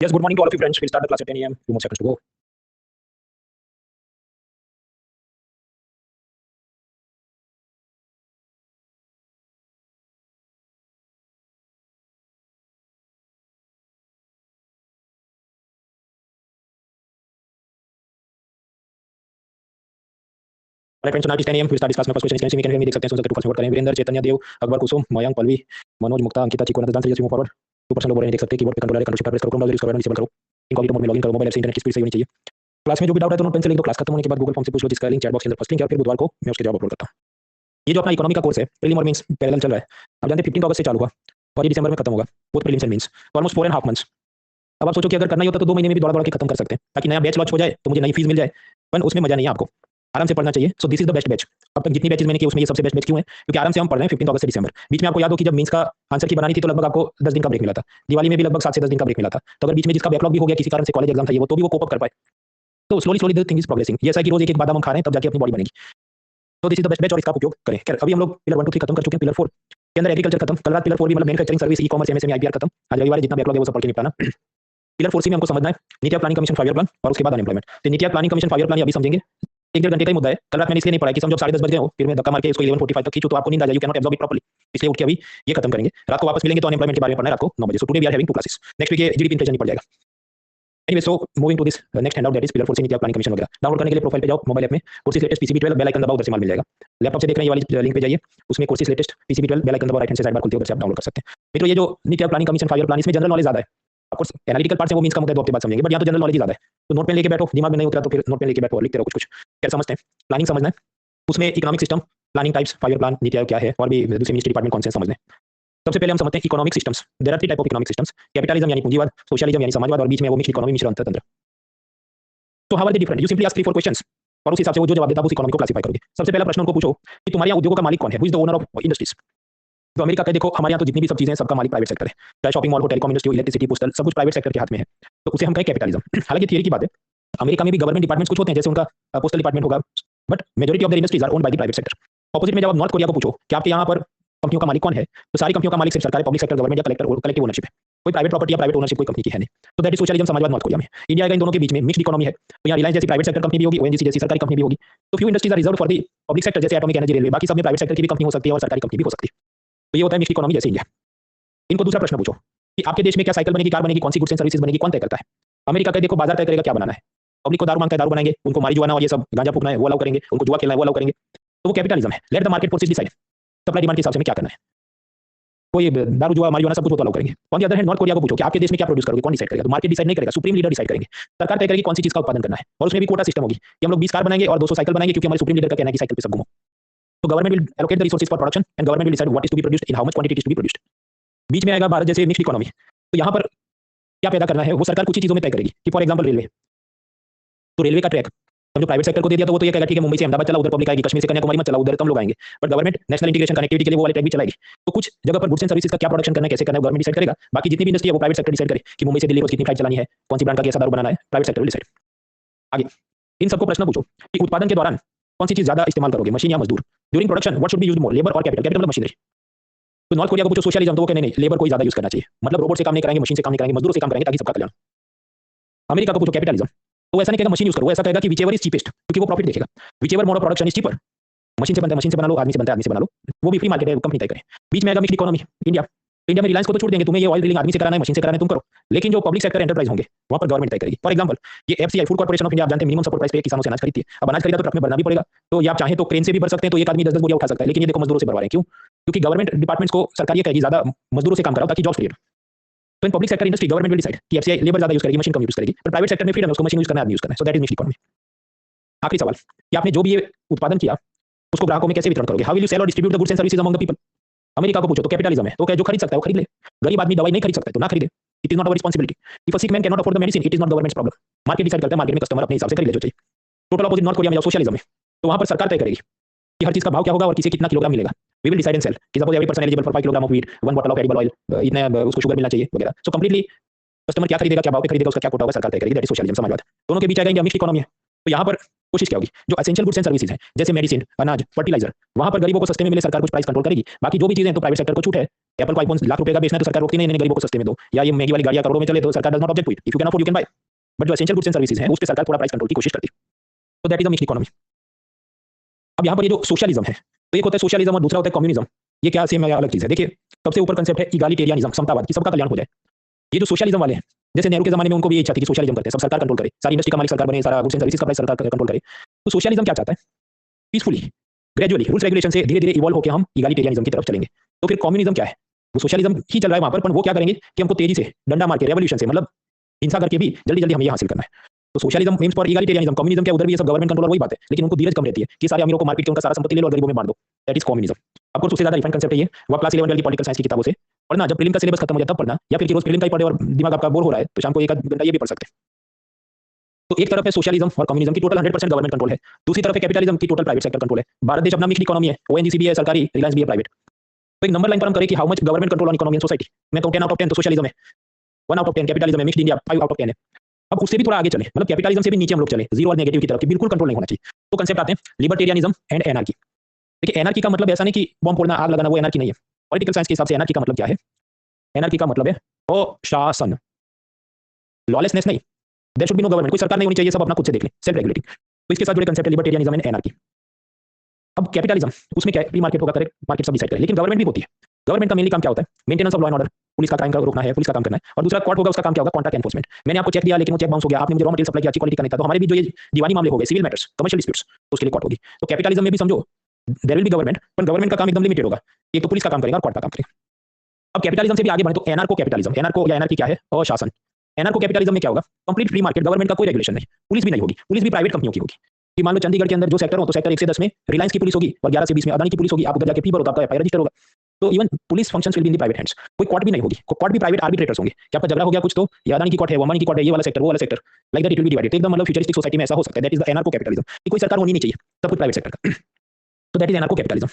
Yes, good morning to all of you friends. We'll start the class at 10 a.m. Few more seconds to go. Alright friends, tonight is 10 a.m. We'll start this class. My first question is, can you see me? देख सकते हैं, सुन सकते हैं, 2% vote करें। वीरेंद्र, चैतन्य देव, अकबर, कुसुम, मयंक, पल्लवी, मनोज, मुक्ता, अंकिता, चीकू, नंदन, सही, move forward. 2% लोग बोल रहे हैं, देख सकते हैं, कीबोर्ड पे कंट्रोल कंट्रोल शिफ्ट प्रेस करो, क्रोम ब्राउज़र यूज़ करो, डिसेबल करो, इनकॉग्निटो मोड में लॉगिन करो, मोबाइल ऐप से इंटरनेट की स्पीड सही होनी चाहिए। क्लास में जो भी डाउट है तो नोट पेन से लिख दो। क्लास खत्म होने के बाद गूगल फॉर्म से पूछ लो, जिसका लिंक चैट बॉक्स के अंदर फर्स्ट लिंक है, फिर बुधवार को मैं उसके जवाब अपलोड करता हूँ। ये जो अपना इकोनॉमी का कोर्स है, प्रीलिम और मेंस पैरेलल चल रहा है। आप जानते हैं 15 अगस्त से चालू हुआ और ये दिसंबर में खत्म होगा, both prelims and mains, almost 4.5 months. अब आप सोचो कि अगर करना ही होता तो 2 महीने में भी दौड़ा-दौड़ा के खत्म कर सकते हैं, ताकि नया बैच लॉन्च हो जाए तो मुझे नई फीस मिल जाए, पर उसमें मजा नहीं है आपको। आराम से पढ़ना चाहिए। So this is the best batch. अब तक जितनी बैचेस मैंने की उसमें ये सबसे बेस्ट बैच क्यों है? क्योंकि आराम से हम पढ़ रहे हैं 15 अगस्त से दिसंबर। बीच में आपको याद हो कि जब मेंस का आंसर की बनानी थी तो लगभग आपको 10 दिन का ब्रेक मिला था। दिवाली में भी लगभग 7 से 10 दिन का ब्रेक मिला था। तो अगर बीच में जिसका बैकलॉग भी हो गया, किसी कारण से कॉलेज एग्जाम था, ये वो तो भी वो कोप अप कर पाए। तो slowly the thing is progressing. ये ऐसा है कि रोज एक-एक बादाम हम खा रहे हैं तब जाके अपनी बॉडी बनेगी। तो this is the best batch और इसका उपयोग करें। खैर अभी हम लोग पिलर 1 2 3 खत्म कर चुके हैं। पिलर 4 के अंदर एग्रीकल्चर खत्म। कल रात पिलर 4 भी मतलब manufacturing service, e-commerce, MSME, IPR खत्म। आज रविवार जितना बैकलॉग है वो सब पढ़ के निपटाना। पिलर 4 सी में हमको समझना है नीति Aayog planning commission 5 year plan और उसके बाद अनएम्प्लॉयमेंट। तो नीति Aayog planning commission 5 year plan अभी समझेंगे। 1 डेढ़ घंटे का ही मुद्दा है। कल रात मैंने इसलिए नहीं पढ़ा कि समझो 10:30 बज गए हो, फिर मैं धक्का मार के इसको 11:45 तक खींचूं तो आपको नींद आ जाए, you can not absorb it properly. इसलिए उठ के अभी ये खत्म करेंगे। रात को वापस मिलेंगे तो अनएम्प्लॉयमेंट के बारे में पढ़ना है रात को 9 बजे। So today we are having 2 classes. Next week ये जीडीपी इन्फ्लेशन ही पड़ जाएगा। Anyway, so moving to this next handout that is pillar 4 से नीति आयोग प्लानिंग कमीशन वगैरह। डाउनलोड करने के लिए प्रोफाइल पे जाओ, मोबाइल ऐप में courses latest PCB 12 bell icon दबाओ, उधर से माल मिल जाएगा। लैपटॉप से देख रहे हैं ये वाली लिंक पे जाइए, उसमें courses latest PCB 12 bell icon दबाओ, राइट हैंड से साइड बार खुलती है, उधर से आप डाउनलोड कर सकते हैं। मित्रों, ये जो नीति Aayog planning commission 5 year plan, इसमें जनरल नॉलेज ज्यादा है। ऑफ कोर्स एनालिटिकल पार्ट से वो मींस का मुद्दा 2 हफ्ते बाद समझेंगे, बट यहाँ तो जनरल नॉलेज ही ज्यादा है। तो नोट पेन लेके बैठो, दिमाग में नहीं उतरा तो फिर नोट पेन लेके बैठो और लिखते रहो कुछ। क्या समझते हैं? प्लानिंग समझना है, उसमें economic system, planning types, 5 year plan, NITI Aayog क्या है और भी दूसरे मिनिस्ट्री डिपार्टमेंट कौन से समझने। सबसे पहले हम समझते हैं economic systems. There are 3 type of economic systems, capitalism यानी पूंजीवाद, सोशलिज्म यानी समाजवाद और बीच में वो मिक्स्ड इकोनॉमी, मिश्र अर्थतंत्र। तो how are they different? You simply ask 3 4 questions और उस हिसाब से वो जो जवाब देता है उस इकोनॉमी को क्लासिफाई करोगे। सबसे पहला प्रश्न उनको पूछो कि तुम्हारे यहाँ उद्योगों का मालिक कौन है? Who is the owner of industries? तो अमेरिका का देखो, हमारे यहाँ तो जितनी भी सब चीजें हैं सबका मालिक प्राइवेट सेक्टर है। चाहे शॉपिंग मॉल हो, टेलीकॉम इंडस्ट्री हो, इलेक्ट्रिसिटी, पोस्टल, सब कुछ प्राइवेट सेक्टर के हाथ में है। तो उसे हम कहें कैपिटलिज्म। हालांकि थियरी की बात है, अमेरिका में भी गवर्नमेंट डिपार्टमेंट्स कुछ होते हैं, जैसे उनका पोस्टल डिपार्टमेंट होगा, but majority of the industries are owned by the private sector. Opposite में जब आप नॉर्थ कोरिया को पूछो कि आपके यहाँ पर कंपनियों का मालिक कौन है, तो सारी कंपनियों का मालिक सिर्फ सरकार है, पब्लिक सेक्टर, गवर्नमेंट या कलेक्टिव ओनरशिप है। कोई प्राइवेट प्रॉपर्टी या प्राइवेट ओनरशिप कोई कंपनी की है नहीं। तो दैट इज सोशलिज्म, समाजवाद नॉर्थ कोरिया में। इंडिया का इन दोनों के बीच में मिक्स्ड इकोनॉमी है। तो यहाँ रिलायंस जैसी प्राइवेट सेक्टर कंपनी भी होगी, ओएनजीसी जैसी सरकारी कंपनी भी होगी। तो few industries are reserved for the public sector, जैसे एटॉमिक एनर्जी, रेलवे, बाकी सब में प्राइवेट सेक्टर की भी कंपनी हो सकती है और सरकारी कंपनी भी हो सकती है। तो ये होता है मिक्स्ड इकोनॉमी जैसे इंडिया। इनको दूसरा प्रश्न पूछो कि आपके देश में क्या साइकिल बनेगी, कार बनेगी, कौन सी गुड्स एंड सर्विसेज बनेगी, कौन तय करता है? अमेरिका का देखो, बाजार तय करेगा क्या बनाना है। पब्लिक को दारू मांगता है, दारू बनाएंगे। उनको मारिजुआना और ये सब गांजा फूकना है, वो अलाउ करेंगे। उनको जुआ खेलना है, वो अलाउ करेंगे। तो वो कैपिटलिज्म है। Let the market forces decide, supply demand के हिसाब से हमें क्या करना है। कोई दारू जुआ मारिजुआना सब कुछ अलाउ करेंगे। On the other hand north Korea को पूछो कि आपके देश में क्या प्रोड्यूस करोगे, कौन डिसाइड करेगा? तो मार्केट डिसाइड नहीं करेगा, सुप्रीम लीडर डिसाइड करेंगे। सरकार तय करेगी कौन सी चीज का उत्पादन करना है और उसमें भी कोटा सिस्टम होगी कि हम लोग 20 कार बनाएंगे और 200 साइकिल बनाएंगे, क्योंकि हमारे सुप्रीम लीडर का कहना है कि साइकिल पे सब घूमो। तो government will allocate the resources for production and government will decide what is to be produced, in how much quantity is to be produced. बीच में आएगा भारत जैसे मिक्स्ड इकोनॉमी। तो यहाँ पर क्या पैदा करना है वो सरकार कुछ ही चीजों में तय करेगी कि फॉर एग्जांपल रेलवे। तो रेलवे का ट्रैक समझो प्राइवेट सेक्टर को दे दिया तो वो तो ये कहेगा ठीक है, मुंबई से अहमदाबाद चला, उधर पब्लिक आएगी, कश्मीर से कन्याकुमारी मत चला, उधर कम लोग आएंगे। But government national integration connectivity के लिए वो वाले ट्रैक भी चलाएगी। तो कुछ जगह पर गुड्स एंड सर्विसेज का क्या प्रोडक्शन करना है, कैसे करना है, गवर्नमेंट डिसाइड करेगा। बाकी जितनी भी इंडस्ट्री है वो प्राइवेट सेक्टर डिसाइड करे कि मुंबई से दिल्ली रोज कितनी फ्लाइट चलानी है, कौन सी ब्रांड का कैसा दारू बनाना है, प्राइवेट सेक्टर डिसाइड। आगे इन सबको प्रश्न पूछो कि उत्पादन के दौरान कौन सी चीज ज्यादा इस्तेमाल करोगे, मशीन या मजदूर? During production what should be used more, labour और कैपिटल? कैपिटल मतलब मशीनरी। तो नॉर्थ कोरिया को पूछो सोशलिज्म, तो वो कहने नहीं, लेबर को ज्यादा यूज करना चाहिए, मतलब रोबोट से काम नहीं कराएंगे, मशीन से काम नहीं कराएंगे, मजदूरों से काम कराएंगे ताकि सबका कल्याण। अमेरिका को पूछो कैपिटलिज्म, तो ऐसा नहीं कहेगा मशीन यूज करो, ऐसा कहेगा कि व्हिचएवर इज चीपेस्ट, क्योंकि वो प्रॉफिट देखेगा। Whichever mode of production is cheaper, machine से बनता है मशीन से बना लो, आदमी से बनता है आदमी से बना लो, वो भी फ्री मार्केट है, कंपनी तय करे। बीच में आएगा मिक्स्ड इकोनॉमी। इंडिया में रिलायंस को तो छूट देंगे, तुम्हें ये ऑयल ड्रिलिंग आदमी से कराना है, मशीन से कराना है, तुम करो। लेकिन जो पब्लिक सेक्टर एंटरप्राइज होंगे वहां पर गवर्नमेंट तय करेगी। फॉर एग्जांपल ये FCI, food corporation of India, आप जानते हैं मिनिमम सपोर्ट प्राइस पे किसानों से अनाज खरीदती है। अब अनाज खरीदा तो ट्रक में भरना भी पड़ेगा, तो ये आप चाहें तो क्रेन से भी भर सकते हैं, तो एक आदमी 10 10 बोरियां उठा सकता है। लेकिन ये देखो मजदूरों से भरवा रहे हैं, क्यों? क्योंकि गवर्नमेंट डिपार्टमेंट्स को सरकार ये कहेगी ज्यादा मजदूरों से काम कराओ ताकि जॉब्स क्रिएट। तो in public sector industry government will decide कि एफसीआई लेबर ज्यादा यूज करेगी, मशीन कम यूज करेगी, पर प्राइवेट सेक्टर में फ्रीडम है, उसको मशीन यूज करना है, आदमी यूज करना है। So that is mixed economy. आखिरी सवाल कि आपने जो भी ये उत्पादन किया उसको ग्राहकों में कैसे वितरण करोगे? हाउ विल यू सेल और distribute the goods and services among the people? America को पूछो तो कैपिटलिज्म है, तो क्या जो खरीद सकता है वो खरीद ले। गरीब आदमी दवाई नहीं खरीद सकता है तो ना खरीदे, it is not our responsibility. If a sick man can not afford the medicine, it is not governments problem. Market decide करता है, मार्केट में कस्टमर अपने हिसाब से खरीद ले जो चाहिए। टोटल अपोजिट नॉर्थ कोरिया में, सोशलिज्म में, तो वहां पर सरकार तय करेगी कि हर चीज का भाव क्या होगा और किसे कितना किलोग्राम मिलेगा। We will decide and sell कि suppose every person eligible for 5 kilogram of wheat, 1 bottle of edible oil, इतना उसको शुगर मिलना चाहिए वगैरह। सो कंप्लीटली कस्टमर क्या खरीदेगा, क्या भाव पे खरीदेगा, उसका क्या कोटा होगा, सरकार तय करेगी। दैट इज सोशलिज्म, समाजवाद। दोनों के बीच आएगा इंडिया, मिक्स्ड इकोनॉमी है। तो यहाँ पर कोशिश क्या होगी, जो एसेंशियल गुड्स एंड सर्विसेज हैं जैसे मेडिसिन, अनाज, फर्टिलाइजर, वहां पर गरीबों को सस्ते में मिले, सरकार कुछ प्राइस कंट्रोल करेगी। बाकी जो भी चीजें तो प्राइवेट सेक्टर को छूट है। एप्पल को आईफोन लाख रुपए का बेचना है तो सरकार रोकती नहीं, गरीबों को सस्ते में दो, या ये महंगी वाली गाड़ियां करोड़ों में चले तो सरकार does not object to it. If you can afford you can buy. But जो एसेंशियल गुड्स एंड सर्विसेज हैं उस पर सरकार थोड़ा प्राइस कंट्रोल की कोशिश करती है। तो that is a mixed economy. अब यहाँ पर ये जो सोशलिज्म है, तो एक होता है सोशलिज्म और दूसरा होता है कम्युनिज्म। ये क्या सेम अलग चीज है? देखिए, सबसे ऊपर कंसेप्ट है इगालिटेरियनिज्म, समतावाद, कि सबका कल्याण हो जाए। ये जो सोशलिज्म वाले हैं, जैसे नेहरू के जमाने में उनको भी इच्छा थी कि सोशलिज्म करते हैं, सब सरकार कंट्रोल करे, सारी इंडस्ट्री का मालिक सरकार बने, सारा गुड्स एंड सर्विसेज का प्राइस सरकार कंट्रोल करे। तो सोशलिज्म क्या चाहता है? पीसफुली, ग्रेजुअली, रूल्स रेगुलेशन से धीरे धीरे इवॉल्व होकर हम इगालिटेरियनिज्म की तरफ चलेंगे। तो फिर कम्युनिज्म क्या है? वो सोशलिज्म ही चल रहा है वहां पर वो क्या करेंगे कि हमको तेजी से डंडा मार के, रेवोल्यूशन से, मतलब हिंसा करके भी जल्दी जल्दी हमें ये हासिल करना है। तो सोशलिज्म एम्स फॉर इगालिटेरियनिज्म। कम्युनिज्म क्या, उधर भी ये सब गवर्नमेंट कंट्रोल, वही बात है, लेकिन उनको धीरज कम रहती है कि सारे अमीरों को मार्केट के उनका सारा संपत्ति ले लो और गरीबों में बांट दो। That is communism. आपको सबसे ज्यादा रिफाइंड कंसेप्ट है ये, वो क्लास 11 12 की पॉलिटिकल साइंस की किताबों से पढ़ना। जब प्रीलिम का सिलेबस खत्म हो जाता है तब पढ़ना, या फिर रोज प्रीलिम का ही पढ़े और दिमाग आपका बोर हो रहा है तो शाम को एक घंटा ये भी पढ़ सकते हैं। तो एक तरफ है सोशलिज्म और कम्युनिज्म की टोटल 100% गवर्नमेंट कंट्रोल है, दूसरी तरफ है कैपिटलिज्म की टोटल प्राइवेट सेक्टर कंट्रोल है। भारत देश अपना मिक्स्ड इकोनॉमी है, ओएनजीसी भी है सरकारी, रिलायंस भी है प्राइवेट। तो एक नंबर लाइन पर हम करें कि how much government control on economy and society, मैं तो 10 आउट ऑफ 10 तो सोशलिज्म है, 1 आउट ऑफ 10 कैपिटलिज्म है, मिक्स्ड इंडिया 5 आउट ऑफ 10 है। अब उससे भी थोड़ा आगे चले, मतलब कैपिटलिज्म से भी नीचे हम लोग चले, जीरो और नेगेटिव की तरफ, कि बिल्कुल कंट्रोल नहीं होना चाहिए। तो कंसेप्ट आते हैं लिबर्टेरियनिज्म एंड एनार्की। देखिए, एनार्की का मतलब ऐसा नहीं कि बम फोड़ना, आग लगाना, वो एनार्की नहीं है। पॉलिटिकल साइंस के हिसाब से एनार्की का मतलब क्या है? एनार्की का मतलब है अशासन, लॉलेसनेस नहीं, there should be no government, कोई सरकार नहीं होनी चाहिए, सब अपना खुद से देख ले, सेल्फ रेगुलेटिंग। तो इसके साथ जुड़े कंसेप्ट है लिबर्टेरियनिज्म एंड एनार्की। अब कैपिटलिज्म, उसमें क्या है, फ्री मार्केट होगा, करेक्ट, मार्केट सब डिसाइड करे, लेकिन गवर्नमेंट भी होती है। गवर्नमेंट का मेनली काम क्या होता है? Maintenance of law and order, police का क्राइम का रोकना है, पुलिस का काम करना है। और दूसरा कोर्ट होगा, उसका काम क्या होगा? Contract enforcement. मैंने आपको चेक दिया लेकिन वो चेक बाउंस हो गया, आपने मुझे रॉ मटेरियल सप्लाई किया, अच्छी क्वालिटी का नहीं था, तो हमारे भी जो ये दीवानी मामले हो गए, सिविल मैटर्स, कमर्शियल डिस्प्यूट्स, तो उसके लिए कोर्ट होगी। तो कैपिटलिज्म में भी समझो देयर विल बी गवर्नमेंट, पर गवर्नमेंट का काम एकदम लिमिटेड होगा, एक तो पुलिस का काम करेगा और कोर्ट का काम करेगा। अब कैपिटलिज्म से भी आगे बढ़े तो एनार्को कैपिटलिज्म, एनार्को या एनार्की क्या है? अशासन। एनार्को कैपिटलिज्म में क्या होगा? कंप्लीट फ्री मार्केट, गवर्नमेंट का कोई रेगुलेशन नहीं, पुलिस भी नहीं होगी, पुलिस भी प्राइवेट कंपनियों की होगी। कि मान लो चंडीगढ़ के अंदर जो सेक्टर हो तो सेक्टर 1 से 10 में रिलायंस की पुलिस होगी और 11 से 20 में अदानी की पुलिस होगी। आप उधर जाके फी भरो तो आपका एफआईआर रजिस्टर होगा। तो even police functions will be in the private hands. कोई कोर्ट भी नहीं होगी, कोर्ट भी प्राइवेट आर्बिट्रेटर्स होंगे कि आपका झगड़ा हो गया कुछ तो ये अदानी की कोर्ट है, वो अंबानी की कोर्ट है, ये वाला सेक्टर, वो वाला sector, like that it will be divided. एकदम मतलब फ्यूचरिस्टिक सोसाइटी में ऐसा हो सकता है। That is the anarcho capitalism, कि कोई सरकार होनी नहीं चाहिए, सब कुछ प्राइवेट सेक्टर का। तो that is anarcho capitalism.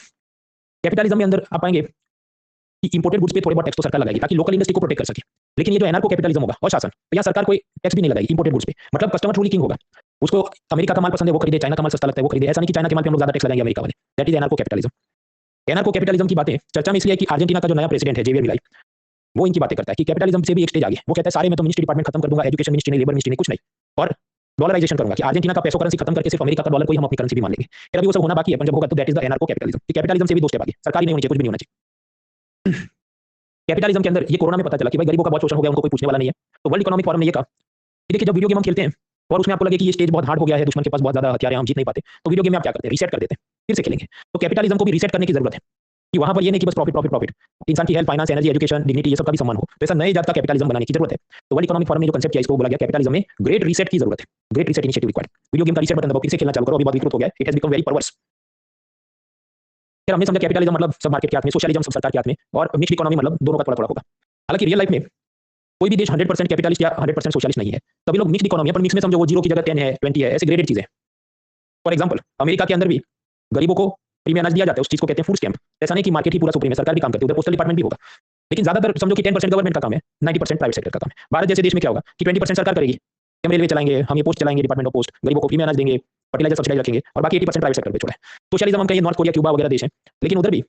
Capitalism में अंदर आप पाएंगे कि इंपोर्टेड गुड्स पे थोड़े बहुत टैक्स तो सरकार लगाएगी ताकि लोकल इंडस्ट्री को प्रोटेक्ट कर सके। लेकिन ये जो एनार्को कैपिटलिज्म होगा और शासन, तो यहाँ सरकार कोई टैक्स भी नहीं लगाएगी इंपोर्टेड गुड्स पे, मतलब कस्टमर रूल किंग होगा। उसको अमेरिका का माल पसंद है वो खरीदे, चाइना का माल सस्ता लगता है वो खरीदे, ऐसा नहीं कि चाइना के माल पे हम लोग ज्यादा टैक्स लगाएंगे अमेरिका वाले। That is anarcho capitalism. Anarcho capitalism की बातें चर्चा में इसलिए कि अर्जेंटीना का जो नया प्रेसिडेंट है जेवियर मिलाई, वो इनकी बातें करता है कि कैपिटलिज्म से भी एक स्टेज आगे, वो कहता है सारे मैं तो मिनिस्ट्री डिपार्टमेंट खत्म कर दूंगा, एजुकेशन मिनिस्ट्री नहीं, लेबर मिनिस्ट्री नहीं, कुछ नहीं, और डॉलराइजेशन करूंगा कि अर्जेंटीना का पेसो करेंसी खत्म करके सिर्फ अमेरिका का डॉलर को ही हम अपनी करेंसी भी मान लेंगे। फिर अभी वो सब होना बाकी है, पर जब होगा तो that is the anarcho capitalism. Capitalism से भी 2 स्टेप आगे, सरकारी नहीं होनी चाहिए, कुछ भी नहीं होना चाहिए। कैपिटलिज्म के अंदर ये कोरोना में पता चला कि भाई गरीबों का बहुत शोषण हो गया, उनको कोई पूछने वाला नहीं है। तो वर्ल्ड इकोनॉमिक फोरम ने ये कहा कि देखिए, जब वीडियो गेम हम खेलते हैं और उसमें आपको लगे कि ये स्टेज बहुत हार्ड हो गया है, दुश्मन के पास बहुत ज्यादा हथियार हैं, हम जीत नहीं पाते, तो वीडियो गेम में आप क्या करते हैं? रीसेट कर देते हैं, फिर से खेलेंगे। तो कैपिटलिज्म को भी रीसेट करने की जरूरत है कि वहां पर ये नहीं कि बस प्रॉफिट प्रॉफिट प्रॉफिट, इंसान की health, finance, energy, education, dignity, ये सब का भी सम्मान हो। तो ऐसा नए जात का कैपिटलिज्म बनाने की जरूरत है। तो वर्ल्ड इकोनॉमिक फोरम ने जो कंसेप्ट किया, इसको बोला गया कैपिटलिज्म में ग्रेट रीसेट की जरूरत है, great reset initiative required. Video game का रीसेट बटन दबाओ, फिर से खेलना चालू करो, अभी बहुत विकृत हो गया है, इट हैज बिकम वेरी परवर्स। फिर हमने समझा कैपिटलिज्म मतलब सब मार्केट के हाथ में, सोशलिज्म सब सरकार के हाथ में, और मिक्स्ड इकोनॉमी मतलब दोनों का थोड़ा थोड़ा होगा। हालांकि रियल लाइफ में कोई भी देश 100% कैपिटलिस्ट या 100% सोशलिस्ट नहीं है, तभी लोग मिक्स्ड इकोनॉमी है, पर मिक्स में समझो वो 0 की जगह 10 है, 20 है, ऐसे ग्रेडेड चीजें। फॉर एग्जांपल, अमेरिका के अंदर भी गरीबों को फ्री में अनाज दिया जाता है, उस चीज को कहते हैं फूड स्टैम्प। ऐसा नहीं कि मार्केट ही पूरा सुप्रीम है, सरकार भी काम करती है, उधर पोस्टल डिपार्टमेंट भी होगा, लेकिन ज्यादातर समझो कि 10% गवर्नमेंट का काम है, 90% प्राइवेट सेक्टर का काम है। भारत जैसे देश में क्या होगा कि 20% सरकार करेगी, हम रेलवे चलाएंगे, हम ये पोस्ट चलाएंगे, डिपार्टमेंट ऑफ पोस्ट, गरीबों को फ्री में अनाज देंगे, फर्टिलाइजर सब्सिडाइज रखेंगे, और बाकी 80% प्राइवेट सेक्टर पे छोड़ा है। सोशलिज्म हम कहें नॉर्थ कोरिया, क्यूबा वगैरह देश है, लेकिन उधर भी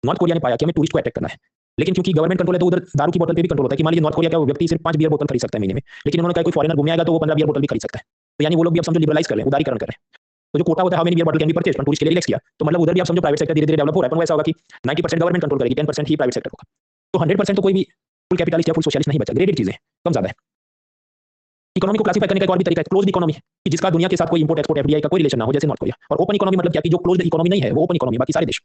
नॉर्थ कोरिया ने पाया कि हमें टूरिस्ट को अट्रैक्ट करना है, लेकिन क्योंकि गवर्नमेंट कंट्रोल है तो उधर दारू की बोतल पे भी कंट्रोल होता है कि मान लीजिए नॉर्थ कोरिया का व्यक्ति सिर्फ 5 बियर बोतल खरीद सकता है महीने में, लेकिन उन्होंने कहा कोई फॉरेनर घूमने आएगा तो वो 15 बियर बोतल भी खरीद सकता है। तो यानी वो लोग भी अब समझो लिबरलाइज कर रहे हैं, उदारीकरण कर रहे हैं। तो जो कोटा होता है, how many beer bottle can be purchase, tourist के लिए रिलैक्स किया, तो मतलब उधर भी आप समझो प्राइवेट सेक्टर धीरे धीरे डेवलप हो रहा है। पर वैसा होगा कि 90% गवर्नमेंट कंट्रोल करेगी, 10% ही प्राइवेट सेक्टर होगा। तो 100% तो कोई भी फुल कैपिटलिस्ट या फुल सोशलिस्ट नहीं बचा, ग्रेडेड चीजें कम ज्यादा है। इकोनॉमी को क्लासिफाई करने का एक और भी तरीका है, क्लोज्ड इकोनॉमी, कि जिसका दुनिया के साथ कोई इंपोर्ट एक्सपोर्ट एफडीआई का कोई रिलेशन ना हो, जैसे नॉर्थ कोरिया। और ओपन इकोनॉमी मतलब क्या, कि जो क्लोज्ड इकोनॉमी नहीं है वो ओपन इकोनॉमी, बाकी सारे देश।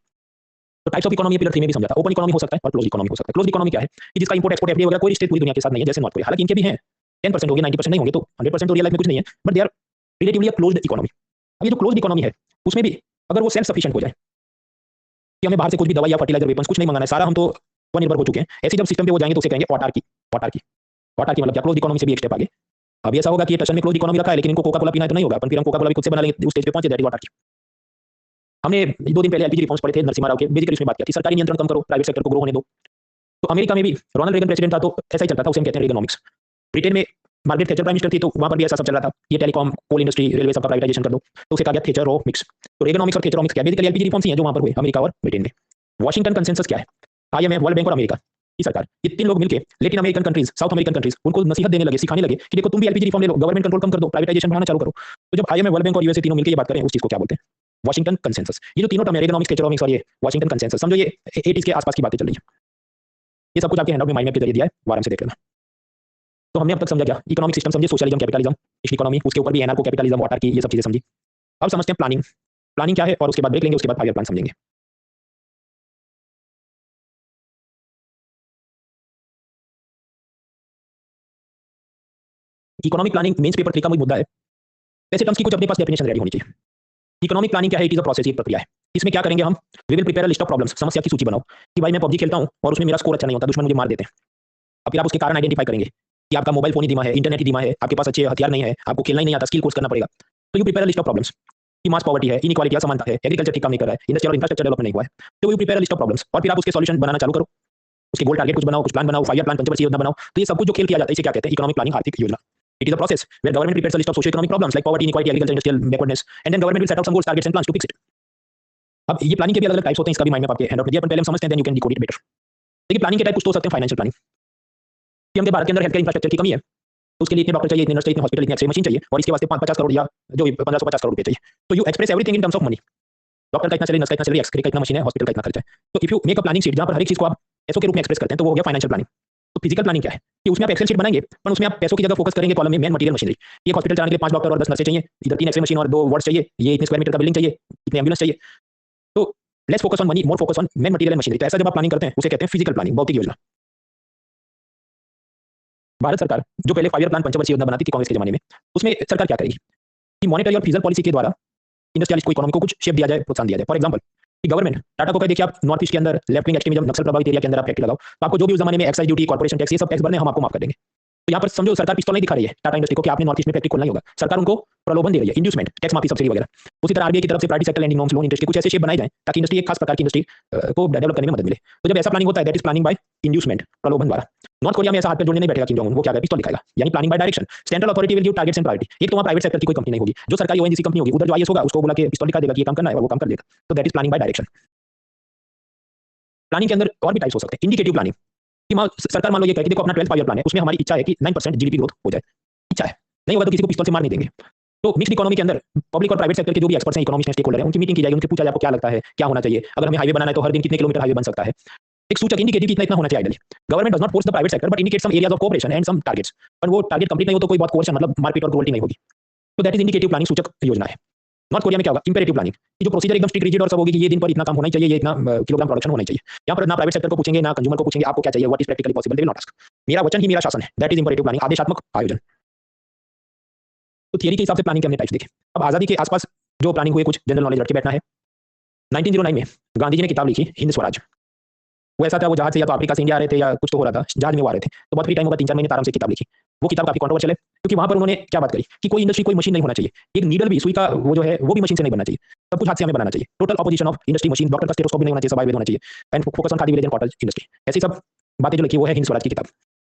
तो टाइप्स ऑफ इकोनॉमी पिलर 3 में भी समझा था, ओपन इकोनॉमी हो सकता है और क्लोज्ड इकोनॉमी हो सकता है। क्लोज्ड इकोनॉमी क्या है कि जिसका इंपोर्ट एक्सपोर्ट एफडीआई वगैरह कोई रिश्ते पूरी दुनिया के साथ नहीं है, जैसे नॉर्थ कोरिया। हालांकि इनके भी हैं, 10% होंगे, 90% नहीं होंगे, तो 100% तो रियल लाइफ में कुछ नहीं है, but they are relatively a closed economy. अब ये जो क्लोज्ड इकोनॉमी है उसमें भी अगर वो सेल्फ सफिशिएंट हो जाए कि हमें बाहर से कुछ भी दवाई या फर्टिलाइजर वेपन्स कुछ नहीं मंगाना है, सारा हम तो स्वनिर्भर हो चुके हैं, ऐसे जब सिस्टम पे वो जाएंगे तो उसे कहेंगे ऑटार्की। ऑटार्की ऑटार्की मतलब क्या, क्लोज्ड इकोनॉमी से भी एक स्टेप आगे। अब ऐसा होगा कि ये टशन में क्लोज्ड इकोनॉमी रखा है, लेकिन इनको कोका कोला पीना तो नहीं होगा, अपन फिर हम कोका कोला भी खुद से बना लेंगे, उस स्टेज पे पहुंचे, दैट इज ऑटार्की। हमने 2 दिन पहले एलपीजी रिफॉर्म्स पढ़े थे, नरसिम्हा राव के, बेसिकली इसमें बात की थी सरकारी नियंत्रण कम करो, प्राइवेट सेक्टर को ग्रो होने दो। तो अमेरिका में भी रोनाल्ड रेगन प्रेसिडेंट था तो ऐसा ही चलता था, उसे हम कहते हैं रेगनॉमिक्स। ब्रिटेन में मार्गरेट थैचर प्राइम मिनिस्टर थी तो वहां पर भी ऐसा सब चल रहा था, ये टेलीकॉम, कोल इंडस्ट्री, रेलवे सबका प्राइवेटाइजेशन कर दो, तो उसे कहा गया थैचरोमिक्स। तो रेगनोमिक्स और थैचरोमिक्स क्या, बेसिकली एलपीजी रिफॉर्म्स ही हैं जो वहां पर हुए अमेरिका और ब्रिटेन में। वॉशिंगटन कंसेंसस क्या है, आईएमएफ, वर्ल्ड बैंक और अमेरिका की सरकार, ये तीन लोग मिलकर Latin American countries, south American countries, उनको नसीहत देने लगे, सिखाने लगे कि देखो तुम भी एलपीजी रिफॉर्म ले लो, गवर्नमेंट कंट्रोल कम कर दो, प्राइवेटाइजेशन बढ़ाना चालू करो। तो जब आईएमएफ, वर्ल्ड बैंक और यूएसए तीनों मिलकर ये बात करें, उस चीज को क्या बोलते हैं, वॉशिंगटन कंसेंसस। ये जो तीनों टर्म है, रेगनोमिक्स, थैचरोमिक्स और ये वॉशिंगटन कंसेंसस, समझो ये 80s के आसपास की बातें चल रही है। ये सब कुछ आपके हैंडआउट में माइंड मैप के जरिए दिया है, आराम से देख लेना। तो हमने अब तक समझा क्या, इकोनॉमिक सिस्टम समझे, सोशलिज्म, कैपिटलिज्म, इकोनॉमी, उसके ऊपर भी एनार्को कैपिटलिज्म, ऑटार्की, ये सब चीजें समझी। अब समझते हैं प्लानिंग। प्लानिंग क्या है, और उसके बाद ब्रेक लेंगे, उसके बाद 5 ईयर प्लान समझेंगे। इकोनॉमिक प्लानिंग मेंस पेपर 3 का मुद्दा है। वैसे टर्म्स की कुछ अपने पास डेफिनेशन रेडी होनी चाहिए। इकोनॉमिक प्लानिंग क्या है, इट इज अ प्रोसेस, एक प्रक्रिया है। इसमें क्या करेंगे हम, we will prepare a list of problems, समस्या की सूची बनाओ कि भाई मैं पबजी खेलता हूं और उसमें मेरा स्कोर अच्छा नहीं होता, दुश्मन मुझे मार देते हैं। अब फिर आप उसके कारण आइडेंटिफाई करेंगे कि आपका मोबाइल फोन ही धीमा है, इंटरनेट ही धीमा है, आपके पास अच्छे हथियार नहीं है, आपको खेलना ही नहीं आता, स्किल कोर्स करना पड़ेगा। तो you prepare a list of problems कि मास पॉवर्टी है, इनइक्वालिटी, असमानता है, एग्रीकल्चर ठीक काम नहीं कर रहा है, इंडस्ट्रियल और इंफ्रास्ट्रक्चर डेवलपमेंट नहीं हुआ है। तो you prepare a list of problems और फिर आप उसके सॉल्यूशन बनाना चालू करो, उसके गोल टारगेट कुछ बनाओ, कुछ प्लान बनाओ, 5 ईयर प्लान, पंचवर्षीय योजना बनाओ। तो ये सब कुछ जो खेल किया जाता है इसे क्या कहते हैं, इकोनॉमिक प्लानिंग, आर्थिक योजना। It is a process where government prepares a list of socio-economic problems like poverty, inequality, agriculture, industrial backwardness, and then government will set out some goals, targets, and plans to fix it. अब ये planning के भी अलग-अलग types होते हैं, इसका भी mind में आपके हैंडआउट में दिया, अपन पहले हम समझते हैं, then you can decode it better. देखिए प्लानिंग के टाइप कुछ तो हो सकते हैं, फाइनेंशियल प्लानिंग कि हमने भारत के अंदर हेल्थ केयर इंफ्रास्ट्रक्चर की कमी है, तो उसके लिए इतने डॉक्टर चाहिए, इतने नर्स चाहिए, इतने हॉस्पिटल, इतनी एक्सरे मशीन चाहिए, और इसके वास्ते 50 करोड़ या जो भी 1550 करोड़ रुपए चाहिए। तो you express everything in terms of money, doctor का इतना सैलरी, नर्स का इतना सैलरी, एक्सरे का इतना मशीन है, हॉस्पिटल का इतना खर्चा है। तो if you make a planning sheet जहां पर हर एक चीज को आप पैसों के रूप में एक्सप्रेस करते हैं, तो वो हो गया फाइनेंशियल प्लानिंग। तो फिजिकल प्लानिंग क्या है कि उसमें आप एक्सेल शीट बनाएंगे, पर उसमें आप पैसों की जगह फोकस करेंगे कॉलम में मैन मटेरियल मशीनरी। एक हॉस्पिटल चलाने के लिए 5 डॉक्टर और 10 नर्सें चाहिए, इधर 3 एक्सरे मशीन और 2 वार्ड्स चाहिए, ये इतने स्क्वायर मीटर का बिल्डिंग चाहिए, इतने एम्बुलेंस चाहिए। तो less focus on money, more focus on man material and machinery. तो ऐसा जब आप प्लानिंग करते हैं उसे कहते हैं फिजिकल प्लानिंग, भौतिक योजना। भारत सरकार जो पहले 5 ईयर प्लान, पंचवर्षीय योजना बनाती थी कांग्रेस के जमाने में, उसमें सरकार क्या करेगी कि मॉनेटरी और फिजिकल पॉलिसी के द्वारा इंडस्ट्रियलिस्ट को, इकोनॉमी को कुछ शेप दिया जाए, प्रोत्साहन दिया जाए। फॉर एग्जांपल कि गवर्नमेंट टाटा को कहे देखिए आप नॉर्थ ईस्ट के अंदर लेफ्ट विंग एक्सट्रीमिज्म, नक्सल प्रभावित एरिया के अंदर आप फैक्ट्री लगाओ, तो आपको जो भी उस जमाने में एक्साइज ड्यूटी, कॉर्पोरेशन टैक्स, ये सब टैक्स भरने हम आपको माफ कर देंगे। तो यहाँ पर समझो सरकार पिस्तौल नहीं दिखा रही है टाटा इंडस्ट्री को कि आपने नॉर्थ ईस्ट में फैक्ट्री खोलना ही होगा, सरकार उनको प्रलोभन दे रही है, इंड्यूसमेंट, टैक्स माफी, सब्सिडी वगैरह। उसी तरह आरबीआई की तरफ से private sector lending norms, loan interest के कुछ ऐसे शेप बनाए जाए ताकि इंडस्ट्री, एक खास प्रकार की इंडस्ट्री को डेवलप करने में मदद मिले। तो जब ऐसा प्लानिंग होता है, that is planning bye inducement, प्रलोभन द्वारा। नॉर्थ कोरिया में ऐसा हाथ पे जोड़ने नहीं बैठेगा किम जोंग उन, वो क्या है, पिस्तौल दिखाएगा, यानी planning bye direction. Central authority will give targets and priority. एक तो वहां प्राइवेट सेक्टर की कोई कंपनी नहीं होगी, जो सरकारी ओएनजीसी कंपनी होगी, उधर जो आईएएस होगा उसको बुला के पिस्तौल दिखा देगा कि ये काम करना है और वो काम कर देगा। तो that is planning bye direction. Planning के अंदर और भी टाइप्स हो सकते हैं। इंडिकेटिव प्लानिंग कि सरकार मान लो ये कहे कि देखो अपना 12th 5 ईयर प्लान है, उसमें हमारी इच्छा है कि 9% जीडीपी ग्रोथ हो जाए, इच्छा है, नहीं होगा तो किसी को पिस्तौल से मार नहीं देंगे। तो मिक्स्ड इकोनॉमी के अंदर पब्लिक और प्राइवेट सेक्टर के जो भी एक्सपर्ट्स हैं, इकोनॉमिस्ट हैं, स्टेक होल्डर हैं, उनकी मीटिंग की जाएगी, उनसे पूछा जाए आपको क्या लगता है, क्या होना चाहिए, अगर हमें हाईवे बनाना है तो हर दिन कितने किलोमीटर हाईवे बन सकता है। एक सूचक इंडिकेटिव कितना इतना होना चाहिए ideally. Government does not force the private sector but indicate some areas of cooperation and some targets. पर वो टारगेट कंप्लीट नहीं हो तो कोई बहुत कोर्स मतलब मारपीट और क्रूरल्टी नहीं होगी। तो दैट इज इंडिकेटिव प्लानिंग, सूचक योजना है। नॉर्थ कोरिया में क्या होगा, इंपेरेटिव प्लानिंग, कि जो प्रोसीजर एकदम स्ट्रिक्ट रिजिड और सब होगी कि ये दिन पर इतना काम होना ही चाहिए, ये इतना किलोग्राम प्रोडक्शन होना चाहिए। यहाँ पर ना प्राइवेट सेक्टर को पूछेंगे ना कंज्यूमर को पूछेंगे आपको क्या चाहिए, what is practically possible, they will not ask. मेरा वचन ही मेरा शासन है, दैट इज इंपेरेटिव प्लानिंग, आदेशात्मक आयोजन। तो थियरी के हिसाब से प्लानिंग के हमने टाइप्स देखे। अब आजादी के आसपास जो प्लानिंग हुई, कुछ जनरल नॉलेज रख के बैठना है। 1909 में गांधी जी ने किताब लिखी हिंद स्वराज। वो ऐसा था, वो जहाज से या तो अफ्रीका से इंडिया आ रहे थे या कुछ तो हो रहा था, जहाज में वो आ रहे थे, तो बहुत फ्री टाइम होगा, 3-4 महीने आराम से किताब लिखी। वो किताब काफी कंट्रोवर्शियल है क्योंकि वहां पर उन्होंने क्या बात करी कि कोई इंडस्ट्री, कोई मशीन नहीं होना चाहिए, एक नीडल भी, सुई का वो जो है वो भी मशीन से नहीं बनना चाहिए, सब कुछ हाथ से हमें बनाना चाहिए। Total opposition of industry machine, doctor का स्टेथोस्कोप भी नहीं होना चाहिए, सब आयुर्वेद होना चाहिए, and focus on khadi village and cottage industry. ऐसी सब बातें जो लिखी वो है हिंद स्वराज की किताब।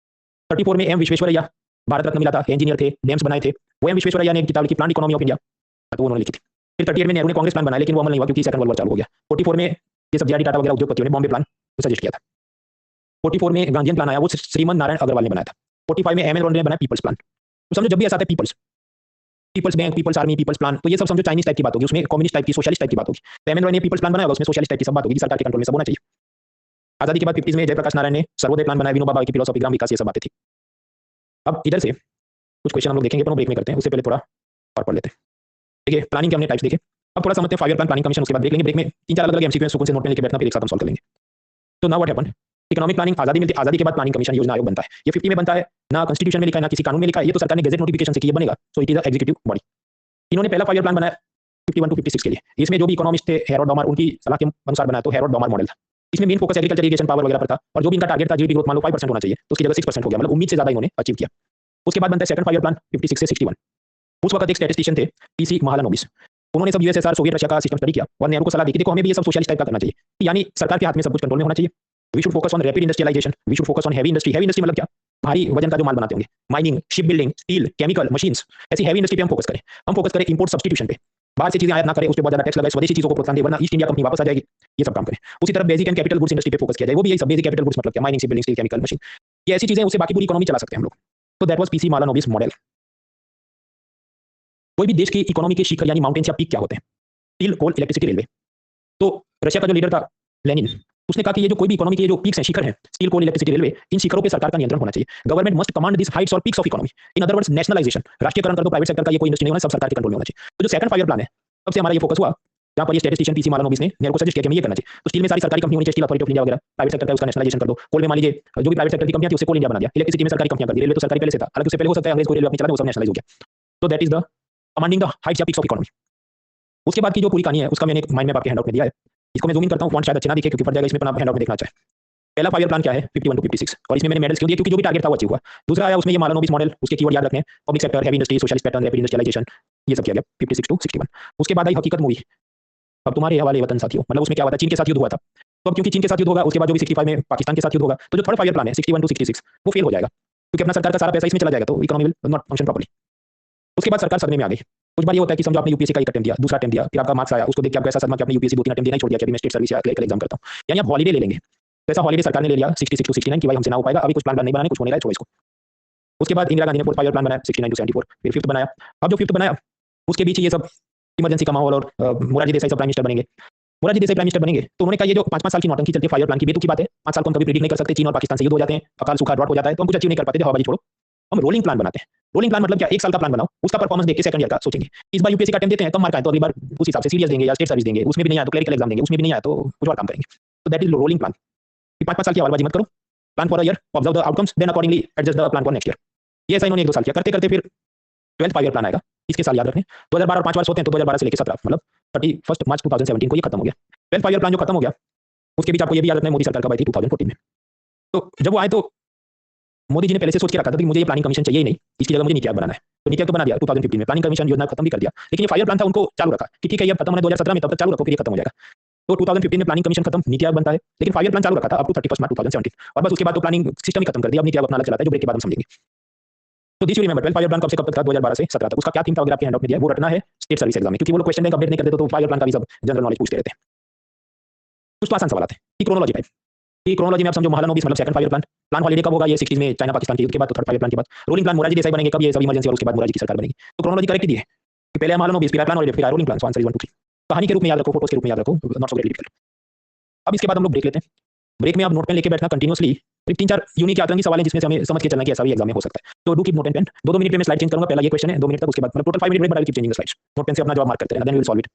34 में एम विश्वेश्वरैया, भारत रत्न मिला था, इंजीनियर थे, डैम्स बनाए थे, वो एम विश्वेश्वरैया ने किताब लिखी प्लान इकोनॉमी ऑफ इंडिया, तो वो उन्होंने लिखी थी। फिर 38 में नेहरू ने कांग्रेस प्लान बनाया, लेकिन वो अमल नहीं हुआ क्योंकि सेकंड वर्ल्ड वॉर चालू हो गया। 44 में ये सब जेआरडी टाटा वगैरह उद्योगपतियों ने बॉम्बे प्लान सजेस्ट किया था। 44 में गांधीयन प्लान आया, वो श्रीमन नारायण अग्रवाल ने बनाया था। 45 में एम एन रोड ने बनाया पीपल्स प्लान। तो समझो जब भी ऐसा आता है people's, people's bank, people's army, people's plan, तो ये सब समझो चाइनीज टाइप की बात होगी, उसमें कम्युनिस्ट टाइप की, सोशलिस्ट टाइप की बात होगी। तो एम एन रॉय ने पीपल्स प्लान बनाया, उसमें सोशलिस्ट टाइप की सब बात होगी, सरकार के कंट्रोल में सब होना चाहिए। आजादी के बाद 50 में जयप्रकाश नारायण ने सर्वोदय प्लान बनाया, विनोबा भावे की फिलोसॉफी, ग्राम विकास, ये सब बातें थी। अब इधर से कुछ क्वेश्चन हम लोग देखेंगे, पर ब्रेक में करते हैं, उससे पहले थोड़ा और पढ़ लेते हैं। देखिए प्लानिंग के हमने टाइप्स देखे, अब थोड़ा समझते हैं 5 ईयर प्लान, प्लानिंग कमीशन, उसके बाद ब्रेक लेंगे। ब्रेक में 3-4 अलग-अलग एमसीक्यू सुकून से नोट में लेके बैठना, फिर एक साथ हम सॉल्व करेंगे। तो now what happened, economic planning आजादी मिलती, आजादी के बाद प्लानिंग कमीशन योजना आयोग बनता है। ये 50 में बनता है, ना कॉन्स्टिट्यूशन में लिखा है ना किसी कानून में लिखा है, ये तो सरकार ने गैजेट नोटिफिकेशन से किया बनेगा, so it is a executive body. इन्होंने पहला 5 ईयर प्लान बनाया 51 to 56 के लिए। इसमें जो भी इकोनॉमिस्ट थे, हेरोड डॉमर, उनकी सलाह के अनुसार बनाया, तो हेरोड डॉमर मॉडल था। इसमें main focus agriculture, irrigation, power वगैरह पर था, और जो भी इनका टारगेट था जीडीपी ग्रोथ मान लो 5% होना चाहिए, तो उसकी जगह 6% हो गया, मतलब उम्मीद से ज्यादा इन्होंने अचीव किया। उसके बाद बनता है सेकंड 5 ईयर प्लान 56 से 61। उस वक्त एक स्टैटिस्टिशियन थे पीसी महालानोबिस, उन्होंने सब यूएसएसआर, सोवियत रशिया का सिस्टम स्टडी किया और नेहरू को सलाह दी कि देखो हमें भी ये सब सोशलिस्ट टाइप का करना चाहिए, यानी सरकार के हाथ में सब कुछ कंट्रोल में होना चाहिए, we should focus on rapid industrialisation, we should focus on heavy industry. Heavy industry मतलब क्या? भारी वजन का जो माल बनाते होंगे, mining, shipbuilding, steel, chemical, machines, ऐसी हैवी इंडस्ट्री पे हम फोकस करें। हम फोकस करें इंपोर्ट सब्सटीट्यूशन पे, बाहर से चीजें आयात ना करें, उस पर बहुत ज्यादा टैक्स लगाए, स्वदेशी चीजों को प्रोत्साहन दे, वरना ईस्ट इंडिया कंपनी वापस आ जाएगी। ये सब काम करें। उसी तरह basic and capital goods industry पे फोकस किया जाए। वो भी यही सब बेसिक कैपिटल गुड्स मतलब क्या? Mining, shipbuilding, steel, chemical, machine, ये ऐसी चीजें, उससे बाकी पूरी इकोनॉमी चला सकते हैं हम लोग। तो दैट वाज पीसी मालानोबिस मॉडल। कोई भी देश की इकोनॉमी के शिखर यानी माउंटेन्स या पीक क्या होते हैं? Steel, coal, electricity, railway. तो रशिया का जो लीडर था लेनिन, उसने कहा कि ये जो कोई भी इकोनॉमी के जो पीक्स हैं, शिखर हैं, स्टील, कोल, इलेक्ट्रिसिटी, रेलवे, इन शिखरों पे सरकार का नियंत्रण होना चाहिए। Government must command this heights और peaks of economy. In other words nationalisation, राष्ट्रीयकरण कर दो प्राइवेट सेक्टर का, ये कोई इंडस्ट्री नहीं होना, सब सरकार के कंट्रोल में होना चाहिए। तो जो सेकंड 5 ईयर प्लान है, तब से हमारा ये फोकस हुआ, जहां पर ये स्टैटिस्टिशियन पीसी मालानोबिस ने मेरे को सजेस्ट किया कि हमें ये करना चाहिए। तो स्टील में सारी सरकारी कंपनी होनी चाहिए, स्टील अथॉरिटी ऑफ इंडिया वगैरह, प्राइवेट सेक्टर का उसका नेशनलाइजेशन कर दो। कोल में मान लीजिए जो भी प्राइवेट सेक्टर की कंपनियां थी, उसे कोल इंडिया बना दिया। इलेक्ट्रिसिटी में सरकारी कंपनियां कर दी। रेलवे तो सरकारी पहले से था, हालांकि उससे पहले हो सकता है अंग्रेज को रेलवे अपनी चला दे, वो सब नेशनलाइज हो गया। तो that is the commanding the Heights या पीक्स ऑफ इकोनॉमी। उसके बाद की जो पूरी कहानी है, उसका मैंने एक माइंड मैप आपके हैंडआउट में दिया है। इसको मैं जूम इन करता हूं, फॉन्ट शायद अच्छे ना दिखे क्योंकि पड़ जाएगा इसमें, पर आप हैंडआउट में देखना चाहिए। पहला 5 ईयर प्लान क्या है? 51 टू 56, और इसमें मैंने मेडल्स क्यों दिए? क्योंकि जो भी टारगेट था वो अचीव हुआ। दूसरा आया उसमें ये मालानोबिस मॉडल, उसके कीवर्ड याद रखने हैं, public sector, heavy industry, socialist pattern, rapid industrialisation, ये सब किया गया 56 टू 61। उसके बाद आई हकीकत मूवी, अब तुम्हारे हवाले वतन साथियों। मतलब उसमें क्या हुआ था? चीन के साथ युद्ध हुआ था। तो अब क्योंकि चीन के साथ युद्ध होगा, उसके बाद जो भी 65 में पाकिस्तान के साथ युद्ध होगा, तो जो थर्ड 5 ईयर प्लान है 61 टू 66, वो फेल हो जाएगा, क्योंकि अपना सरकार का सारा पैसा इसमें चला जाएगा, तो economy will not function properly. उसके बाद सरकार सदमे में आ गई। कुछ बार ये होता है कि समझो आपने यूपीएससी का एक अटेम्प्ट दिया, दूसरा अटेम्प्ट दिया, फिर आपका मार्क्स आया, उसको देख के आपको ऐसा सदमा कि आपने यूपीएससी 2-3 अटेम्प्ट देना ही छोड़ दिया कि अभी मैं स्टेट सर्विस या क्लरिकल एग्जाम करता हूं, यानी आप हॉलिडे ले लेंगे। तो ऐसा हॉलिडे सरकार ने ले लिया 66 टू 69 कि भाई हमसे ना हो पाएगा, अभी कुछ प्लान नहीं बनाने, कुछ होने रहा है, छोड़ो इसको। उसके बाद इंदिरा गांधी ने 4 5 ईयर प्लान बनाया 69 टू 74, फिर फिफ्थ बनाया। अब जो फिफ्थ बनाया, उसके बीच ये सब इमरजेंसी का माहौल, और मोरारजी देसाई सब प्राइम मिनिस्टर बनेंगे। मोरारजी देसाई प्राइम मिनिस्टर बनेंगे तो उन्होंने कहा ये जो 5-5 साल की नौटंकी चलती है 5 ईयर प्लान की, बेतुकी बात है। 5 साल को हम कभी प्रेडिक्ट नहीं कर सकते, चीन और पाकिस्तान से युद्ध हो जाते हैं, अकाल सूखा ड्रॉट हो जाता है, तो हम कुछ अचीव नहीं कर पाते थे, हवाबाजी छोड़ो। हम रोलिंग प्लान बनाते हैं। रोलिंग प्लान मतलब क्या? 1 साल का प्लान बनाओ, उसका परफॉर्मेंस देख के सेकंड ईयर का सोचेंगे। इस बार यूपीएससी का अटेम्प्ट देते हैं, कम मार्क आए तो अगली बार उस हिसाब से सीरियस देंगे या स्टेट सर्विस देंगे, उसमें भी नहीं आया तो क्लरिकल एग्जाम देंगे, उसमें भी नहीं आया तो कुछ और काम करेंगे। तो दैट इज रोलिंग प्लान। 5-5 साल की हवाबाजी मत करो, plan for a year, observe the outcomes, then accordingly adjust the plan for next year. ये ऐसा इन्होंने 1-2 साल किया, करते करते फिर 12th 5 ईयर प्लान आएगा। इसके साल याद रखें, 2012 और 5 वर्ष होते हैं, तो 2012 से लेकर 17 मतलब 31 मार्च 2017 को ये खत्म हो गया। 12th 5 ईयर प्लान जो खत्म हो गया, उसके बीच आपको ये भी याद रखना है मोदी सरकार कब आई थी? 2014 में। तो जब वो आए तो मोदी जी ने पहले से सोच के रखा था कि मुझे ये प्लानिंग कमीशन चाहिए ही नहीं, इसकी जगह मुझे नीति आयोग बनाना है। तो नीति आयोग तो बना दिया 2015 में, प्लानिंग कमीशन योजना खत्म भी कर दिया, लेकिन ये 5 ईयर प्लान था उनको चालू रखा कि ठीक है ये खत्म होने 2017 में, तब तक चालू रखो, फिर ये खत्म हो जाएगा। तो 2015 में प्लानिंग कमीशन खत्म, नीति आयोग बनता है, लेकिन 5 ईयर प्लान चालू रखा था अप टू 31 मार्च 2017, और बस उसके बाद तो प्लानिंग सिस्टम ही खत्म कर दिया। अब नीति आयोग अपना अलग चलाता है, जो ब्रेक के बाद हम समझेंगे। तो this you remember 12th 5 year plan कब से कब तक था? 2012 से 17 तक। उसका क्या थीम था वगैरह आपके हैंडआउट में दिया है, वो रटना है स्टेट सर्विस एग्जाम में, क्योंकि वो लोग क्वेश्चन बैंक अपडेट नहीं करते, तो 5 ईयर प्लान का भी सब जनरल नॉलेज पूछते रहते हैं। कुछ तो आसान सवाल आते हैं कि क्रोनोलॉजी टाइप, कि क्रोनोलॉजी में आप समझो महालनोबिस मतलब second 5 year plan, plan holiday कब होगा? ये 60 में चाइना पाकिस्तान के युद्ध के बाद, तो थर्ड 5 ईयर प्लान के बाद। रोलिंग प्लान मोरारजी देसाई बनेंगे कब? ये सब इमरजेंसी और उसके बाद मोरारजी की सरकार बनेगी। तो क्रोनोलॉजी करेक्ट ही है कि पहले महालनोबिस, फिर प्लान हॉलिडे, फिर rolling plan, so answer is 1 2 3। कहानी के रूप में याद रखो, फोटोस के रूप में याद रखो, नॉट सो वेरी डिफिकल्ट। अब इसके बाद हम लोग ब्रेक लेते हैं। ब्रेक में आप नोट पेन लेके बैठना कंटिन्यूअसली, 3-4 यूनिक आतंकी सवाल है जिसमें से हमें समझ के चलना कि ऐसा भी एग्जाम में हो सकता है। तो do keep note and pen. 2-2 minute में मैं स्लाइड चेंज करूंगा, पहला ये क्वेश्चन है 2 मिनट तक, उसके बाद मतलब total 5 minute break, but I will keep changing the slides. Note pen से अपना जवाब मार्क करते रहना, then we will solve it.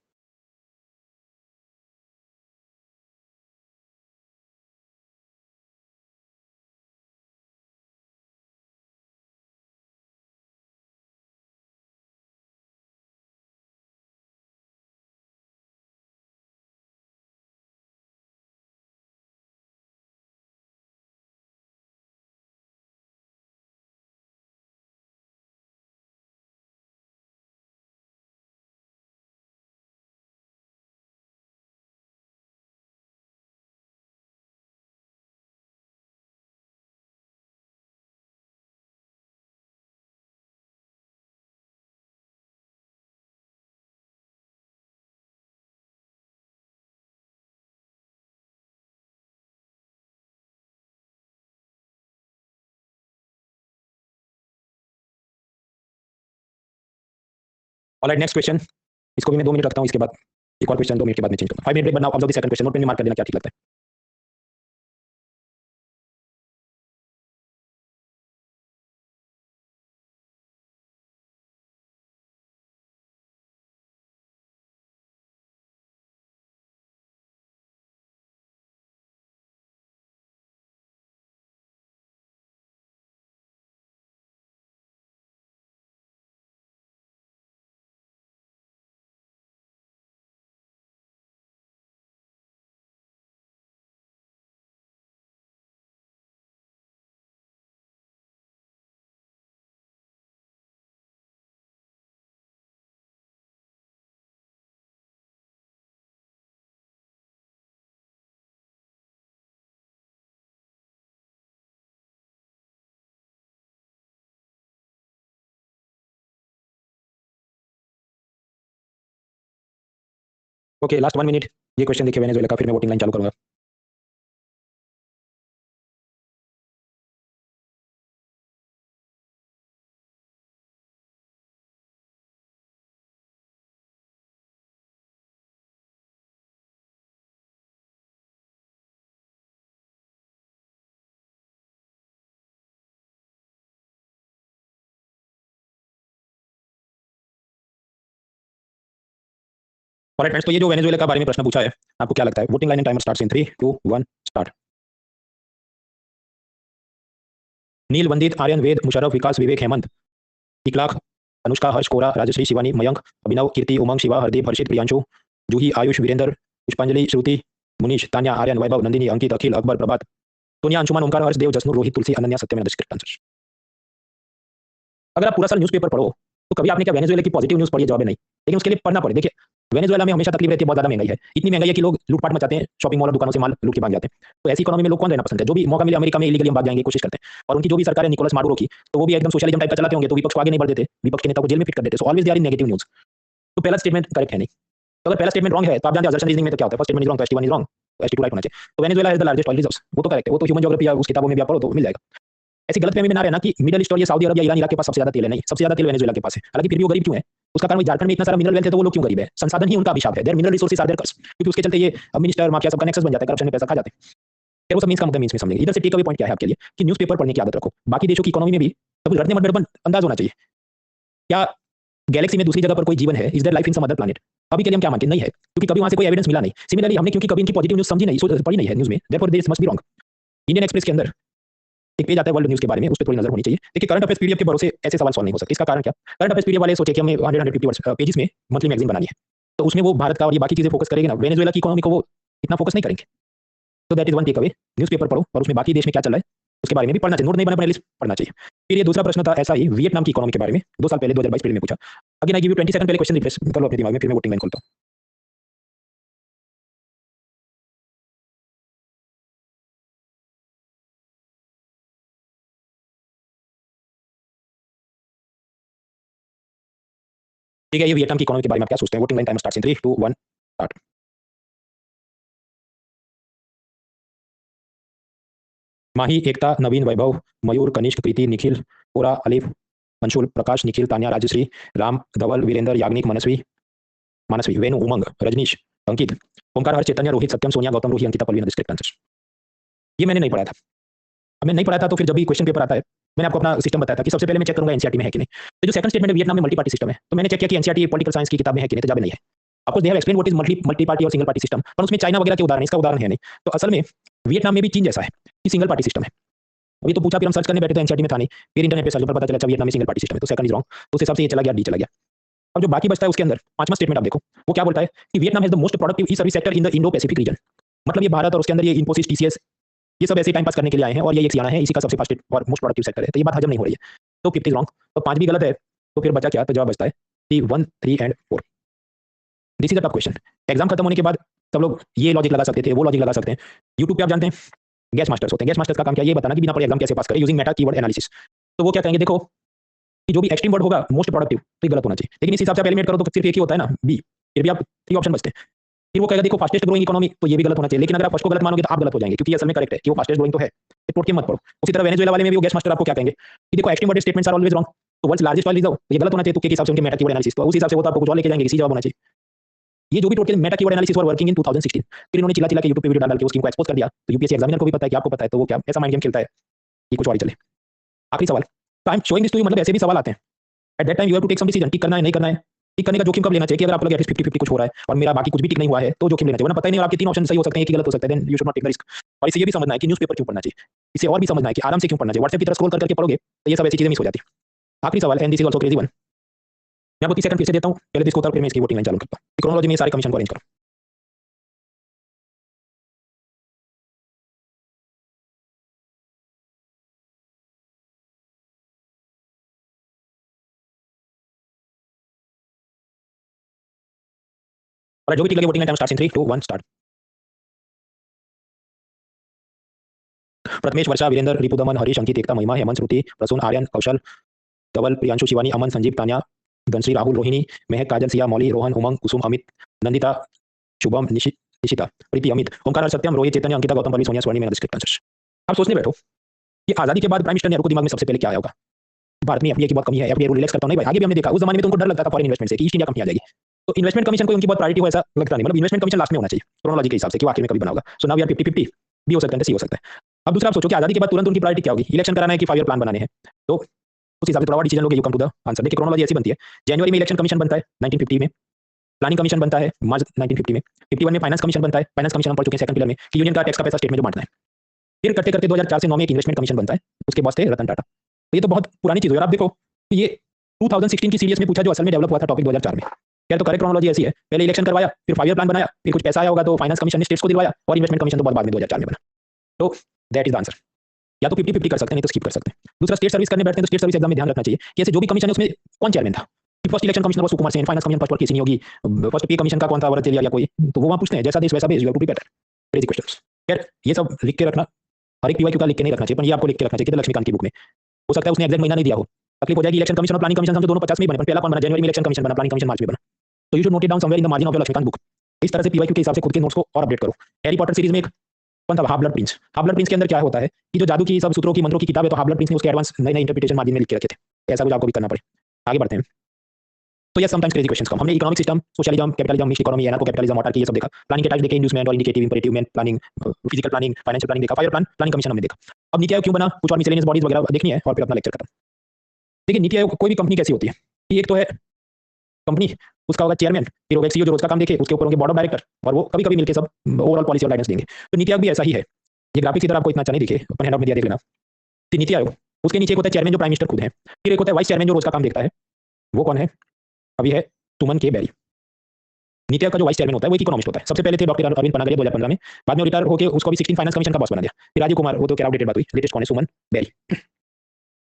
Alright, next question. इसको भी मैं 2 मिनट रखता हूं, इसके बाद एक और क्वेश्चन 2 मिनट के बाद मैं चेंज करूंगा। 5 minute break, but now observe the second question. Note pen में मार्क कर देना क्या ठीक लगता है। ओके, लास्ट 1 मिनट ये क्वेश्चन देखिए वेनेजुएला का, फिर मैं वोटिंग लाइन चालू करूंगा। ऑलराइट फ्रेंड्स, तो ये जो वेनेजुएला का बारे में प्रश्न पूछा है, आपको क्या लगता है? Voting line and timer starts in 3 2 1 start. Neel, Vandit, Aryan, Ved, Musharraf, Vikas, Vivek, Hemant, Iqlakh, Anushka, Harsh, Kora, Rajshree, Shivani, Mayank, Abhinav, Kirti, Umang, Shiva, Hardeep, Harshit, Priyanshu, Juhi, Ayush, Virendra, Pushpanjali, Shruti, Munish, Tanya, Aryan, Vaibhav, Nandini, Ankit, Akhil, Akbar, Prabhat, Sonia, Anshuman, Omkar, Harsh, Dev, Jasnoor, Rohit, Tulsi, Ananya, Satyam. Answer, अगर आप पूरा साल न्यूज़पेपर पढ़ो तो कभी आपने क्या वेनेजुएला की पॉजिटिव न्यूज़ पढ़ी है? जवाब है नहीं, लेकिन उसके लिए पढ़ना पड़े। देखिए, वेनेजुएला में हमेशा तकलीफ रहती है, बहुत ज़्यादा महंगाई है, इतनी महंगाई है कि लोग लूटपाट मचाते हैं, शॉपिंग मॉल और दुकानों से माल लूट के भाग जाते हैं। तो ऐसी इकोनॉमी में लोग कौन रहना पसंद है? जो भी मौका मिले अमेरिका में इलीगली हम भाग जाएंगे, कोशिश करते हैं। और उनकी जो भी सरकार है निकोलस माडुरो की, तो वो भी एकदम सोशलिज्म टाइप का चलाते होंगे, तो विपक्ष को आगे नहीं बढ़ देते, विपक्ष के नेता को जेल में फिट कर देते। So always they are in negative news. तो पहला स्टेटमेंट करेक्ट है नहीं। तो अगर पहला स्टेटमेंट रॉन्ग है तो आप जानते हैं असर्शन रीजनिंग में तो क्या होता है? फर्स्ट स्टेटमेंट इज रॉन्ग तो एसटी 1 इज रॉन्ग, तो एसटी 2 राइट होना चाहिए। तो Venezuela is the largest oil reserves, वो तो करेक्ट है, वो तो ह्यूमन ज्योग्राफी या उस किताबों में भी आप पढ़ो तो मिल जाएगा। ऐसी गलतफहमी में ना रहना कि मिडल ईस्ट और ये सऊदी अरब या ईरान इराक के पास सबसे ज्यादा तेल है। नहीं, सबसे ज्यादा तेल वेनेजुएला के पास है। हालांकि फिर भी वो गरीब क्यों है? उसका कारण झारखंड में इतना सारा मिनरल वेल्थ है तो वो लोग क्यों गरीब है? संसाधन ही उनका अभिशाप है। Their mineral resources are their curse, क्योंकि उसके चलते ये मिनिस्टर माफिया सबका नेक्सस बन जाता है, करप्शन में पैसा खा जाते हैं। फिर वो सब मीन्स का मुद्दा मीन्स में समझेंगे। इधर से टेक अवे पॉइंट क्या है आपके लिए कि न्यूज़पेपर पढ़ने की आदत रखो। बाकी देशों की इकोनॉमी में भी सब कुछ रटने मत गड़बड़ अंदाज होना चाहिए। क्या गैलेक्सी में दूसरी जगह पर कोई जीवन है? Is there life in some other planet? अभी के लिए हम क्या मानते हैं? नहीं है, क्योंकि कभी वहां से कोई एविडेंस मिला नहीं। सिमिलरली हमने क्योंकि कभी इनकी पॉजिटिव न्यूज़ समझी नहीं, पढ़ी नहीं है न्यूज़ में, therefore this must be wrong. Indian express के अंदर एक पेज आता है वर्ल्ड न्यूज़ के बारे में, उस पर थोड़ी नजर होनी चाहिए। देखिए, करंट अफेयर्स पीडीएफ के भरोसे ऐसे सवाल सॉल्व नहीं हो सकते। इसका कारण क्या? करंट अफेयर्स पीडीएफ वाले सोचे कि हमें 150 वर्ड्स पेजेस में मंथली मैगजीन बनानी है, तो उसमें वो भारत का और ये बाकी चीजें फोकस करेंगे ना, वेनेजुएला की इकोनॉमी को वो इतना फोकस नहीं करेंगे। तो that is one takeaway. Newspaper पढ़ो और उसमें बाकी देश में क्या चल रहा है उसके बारे में भी पढ़ना चाहिए। नोट नहीं बना, लिस्ट पढ़ना चाहिए। फिर ये दूसरा प्रश्न था ऐसा ही वियतनाम की इकोनॉमी के बारे में, 2 साल पहले 2022 पीरियड में पूछा। Again I give you 20 second, पहले क्वेश्चन रिफ्रेश कर लो अपने दिमाग में, फिर मैं वोटिंग लाइन खोलता हूं। ठीक है, ये वियतनाम की इकोनॉमी के बारे में आप क्या सोचते हैं? Voting line time starts in 3 2 1 start. Mahi, Ekta, Naveen, Vaibhav, Mayur, Kanishk, Preeti, Nikhil, Kora, Alif, Anshul, Prakash, Nikhil, Tanya, Rajshree, Ram, Dhaval, Virendra, Yagnik, Manasvi, Manasvi, Venu, Umang, Rajneesh, Ankit, Omkar, Harsh, Chaitanya, Rohit, Satyam, Sonia, Gautam, Ruhi, Ankita, Pallavi, correct answer. ये मैंने नहीं पढ़ा था। अब मैं नहीं पढ़ा था तो फिर जब भी क्वेश्चन पेपर आता है, मैंने आपको अपना सिस्टम बताया था कि सबसे पहले मैं चेक करूंगा एनसीईआरटी में है कि नहीं। तो जो सेकंड स्टेटमेंट है वियतनाम में मल्टी पार्टी सिस्टम है, तो मैंने चेक किया कि एनसीईआरटी पॉलिटिकल साइंस की किताब में है कि नहीं, तो जवाब नहीं है। आपको they have explain what is multi party और सिंगल पार्टी सिस्टम, पर उसमें चाइना वगैरह के उदाहरण, इसका उदाहरण है नहीं। तो असल में वियतनाम में भी चीन जैसा है कि सिंगल पार्टी सिस्टम है। अभी तो पूछा, फिर हम सर्च करने बैठे तो एनसीईआरटी में था नहीं, फिर इंटरनेट पे सर्च पर पता चला अच्छा वियतनाम में सिंगल पार्टी सिस्टम है, तो सेकंड इज रॉन्ग। तो उस हिसाब से ये चला गया, डी चला गया। अब जो बाकी बचता है उसके अंदर पांचवा स्टेटमेंट आप देखो, वो क्या बोलता है कि Vietnam has the most productive E service sector in the Indo Pacific region. मतलब ये भारत और उसके अंदर ये इन्फोसिस, टीसीएस, ये सब ऐसे टाइम पास करने के लिए आए हैं और ये एक सियाना है, इसी का सबसे फास्ट और मोस्ट प्रोडक्टिव सेक्टर है। तो ये बात हजम नहीं हो रही है, तो 50 रॉन्ग। तो 5 भी गलत है, तो फिर बचा क्या? तो जवाब बचता है 1 3 and 4। This is the tough question. Exam खत्म होने के बाद सब लोग ये लॉजिक लगा सकते थे, वो लॉजिक लगा सकते हैं। यूट्यूब पे आप जानते हैं गैस मास्टर्स होते हैं, गैस मास्टर्स का काम क्या है? ये बताना कि बिना पढ़े एग्जाम कैसे पास करें यूजिंग मेटा कीवर्ड एनालिसिस। तो वो क्या कहेंगे, देखो कि जो भी एक्सट्रीम वर्ड होगा मोस्ट प्रोडक्टिव, तो ये गलत होना चाहिए। लेकिन इस हिसाब से आप एलिमिनेट करो तो सिर्फ एक ही होता है ना, बी। फिर भी आप 3 ऑप्शन बचते हैं। फिर वो कहेगा देखो फास्टेस्ट ग्रोइंग इकोनॉमी, तो ये भी गलत होना चाहिए। लेकिन अगर आप फर्स्ट को गलत मानोगे तो आप गलत हो जाएंगे, क्योंकि असल में करेक्ट है कि वो फास्टेस्ट ग्रोइंग तो है, तो टोट के मत पढ़ो। उसी तरह वेनेजुएला वाले में भी वो गैस मास्टर आपको क्या कहेंगे कि देखो extreme word statements are always wrong, तो वर्ल्ड्स लार्जेस्ट ऑयल रिजर्व, तो ये गलत होना चाहिए तुक्के के हिसाब से उनके मेटा कीवर्ड एनालिसिस। तो उस हिसाब से वो तो आपको कुछ और लेके जाएंगे, इसी जवाब होना चाहिए। ये जो भी total Meta keyword analysis were working in 2016, फिर इन्होंने चिल्ला चिल्ला के यूट्यूब पे वीडियो डाल के उस स्कीम को एक्सपोज कर दिया। तो यूपीएससी एग्जामिनर को भी पता है कि आपको पता है, तो वो क्या ऐसा माइंड गेम खेलता है कि कुछ और ही चले। आखिरी सवाल, I am showing this to you, मतलब ऐसे भी सवाल आते हैं at that time you have to take some decision, tick करना है नहीं करना है। टिक करने का जोखिम कब लेना चाहिए कि अगर आपको लगे एटलीस्ट 50-50 कुछ हो रहा है और मेरा बाकी कुछ भी टिक नहीं हुआ है, तो जोखिम लेना चाहिए। वरना पता ही नहीं, और आपके 3 ऑप्शन सही हो सकते हैं, एक ही गलत हो सकता है, then you should not take the risk. और इसे ये भी समझना है कि न्यूज़पेपर क्यों पढ़ना चाहिए, इसे और भी समझना है कि आराम से क्यों पढ़ना चाहिए। व्हाट्सएप की तरह स्क्रॉल करके पढ़ोगे तो ये सब ऐसी चीजें मिस हो जाती है। आखिरी सवाल, and this is also crazy one. मैं आपको 30 सेकंड फिर से देता हूं, पहले इसको उतारो, फिर मैं इसकी वोटिंग लाइन चालू करता हूं। क्रोनोलॉजी में सारे कमीशन को अरेंज करो। और जो भी टिक लगे voting line time starts in 3 2 1 start. Prathamesh, Varsha, Virendra, Ripudaman, Harish, Ankit, Ekta, Mahima, Hemant, श्रुति, प्रसून, आर्यन, कौशल, धवल, प्रियांशु, शिवानी, अमन, संजीव, तान्या, धनश्री, राहुल, रोहिणी, महक, काजल, सिया, मौली, रोहन, उमंग, कुसुम, अमित, नंदिता, शुभम, निशिता, प्रीति, अमित, ओमकार, सत्यम, रोहित, चैतन्य, अंकिता, गौतम, पल्लवी, सोनिया, स्वर्णी, मेरा स्क्रिप्ट आंसर्स। अब सोचने बैठो कि आजादी के बाद प्राइम मिनिस्टर नेहरू को दिमाग में सबसे पहले क्या आया होगा? भारत में एफडीआई की बहुत कमी है, एफडीआई को रिलैक्स करता हूं नहीं भाई, आगे भी हमने देखा उस जमाने में तो उनको डर लगता था फॉरेन इन्वेस्टमेंट से कि ईस्ट इंडिया कंपनी आ जाएगी, तो इन्वेस्टमेंट कमीशन को उनकी बहुत प्रायोरिटी हो ऐसा लगता नहीं, मतलब इन्वेस्टमेंट कमीशन लास्ट में होना चाहिए क्रोनोलॉजी के हिसाब से कि वो आखिर में कभी बना होगा। सो नाउ वी आर 50-50 भी हो सकता है, सी हो सकता है। अब दूसरा आप सोचो कि आजादी के बाद तुरंत उनकी प्रायोरिटी क्या होगी, इलेक्शन कराना है कि 5 ईयर प्लान बनाने हैं, तो उस हिसाब से थोड़ा डिसीजन लोगे, you come to the answer. देखिए क्रोनोलॉजी ऐसी बनती है, जनवरी में इलेक्शन कमीशन बनता है 1950 में, प्लानिंग कमीशन बनता है मार्च 1950 में, 51 में फाइनेंस कमीशन बनता है, फाइनेंस कमीशन हम पढ़ चुके हैं सेकंड पिलर में कि यूनियन का टैक्स का पैसा स्टेट में जो बांटना है। फिर करते करते 2004 से 9 में एक इन्वेस्टमेंट कमीशन बनता है, उसके बॉस थे रतन टाटा। तो ये तो बहुत पुरानी चीज है, आप देखो ये 2016 की सीरीज में पूछा जो असल में डेवलप हुआ था टॉपिक 2004 में। यार तो करेक्ट क्रोनोलॉजी ऐसी है, पहले इलेक्शन करवाया, फिर 5 ईयर प्लान बनाया, फिर कुछ पैसा आया होगा तो फाइनेंस कमीशन ने स्टेट्स को दिलवाया, और इन्वेस्टमेंट कमीशन तो बहुत बाद में 2004 में बना। तो दैट इज द आंसर। या तो 50-50 कर सकते हैं, नहीं तो स्किप कर सकते हैं। दूसरा स्टेट सर्विस करने बैठते हैं तो स्टेट सर्विस एग्जाम में ध्यान रखना चाहिए कि ऐसे जो भी कमीशन है उसमें कौन चेयरमैन था। First election commissioner was Sukumar Sen, finance commission first किसी नहीं होगी, फर्स्ट पे कमीशन का कौन था, वरतेलिया या कोई, तो वो वहां पूछते हैं जैसा देश वैसा भेज, you have to be better. Crazy questions. यार ये सब लिख के रखना, हर एक पीवाईक्यू का लिख के नहीं रखना चाहिए, पर ये आपको लिख के रखना चाहिए कि लक्ष्मीकांत की बुक में। हो सकता है उसने एग्जैक्ट महीना नहीं दिया हो, तकलीफ हो जाएगी। इलेक्शन कमीशन और प्लानिंग कमीशन हम तो दोनों 50 में बने, पर पहला कौन बना, जनवरी में इलेक्शन कमीशन बना, प्लानिंग कमीशन मार्च में बना। तो you should note it down somewhere in the margin of your Laxmikanth book. इस तरह से पीवाईक्यू के हिसाब से खुद के नोट्स को और अपडेट करो। हैरी पॉटर सीरीज में एक कौन था, half blood Prince. Half blood Prince के अंदर क्या होता है कि जो जादू की सब सूत्रों की मंत्रों की किताब है, तो हाफ ब्लड प्रिंस ने उसके एडवांस नए नए इंटरप्रिटेशन मार्जिन में लिख के रखे थे। ऐसा कुछ आपको भी करना पड़े। आगे बढ़ते हैं। तो yes sometimes crazy questions come. हमने economic system, socialism, capitalism, mixed economy, anarcho capitalism, autarky, ये सब देखा। प्लानिंग के टाइप्स देखे, इंड्यूसमेंट और indicative, imperative, main planning, physical planning, financial planning देखा, 5 ईयर प्लान, प्लानिंग कमीशन हमने देखा। अब नीति आयोग क्यों बना, कुछ और मिसलेनियस बॉडीज वगैरह देखनी है और फिर अपना लेक्चर खत्म। देखिए नीति आयोग, कोई भी कंपनी कैसी होती है कि एक तो है कंपनी, उसका होगा चेयरमैन, फिर होगा सीईओ जो रोज का काम देखे, उसके ऊपर होंगे बोर्ड ऑफ डायरेक्टर, और वो कभी कभी मिलकर सब ओवरऑल पॉलिसी और गाइडेंस देंगे। तो नीति आयोग भी ऐसा ही है। ये ग्राफिक्स की तरह आपको इतना अच्छा नहीं दिखे, अपन हैंडआउट में दिया, देख लेना। नीति आयोग, उसके नीचे एक होता है चेयरमैन जो प्राइम मिनिस्टर खुद है, फिर एक होता है वाइस चेयरमैन जो रोज का काम देखता है, वो कौन है, अभी है सुमन के बेरी। नीति आयोग का जो वाइस चेयरमैन होता है वो एक इकोनॉमिस्ट होता है। सबसे पहले थे डॉक्टर अरविंद पनागरिया 2015 में, बाद में रिटायर होकर उसको भी 16 फाइनेंस कमीशन का बॉस बना दिया। फिर राजीव कुमार, वो तो क्या आउटडेटेड बात हुई, लेटेस्ट कौन है, सुमन बेरी।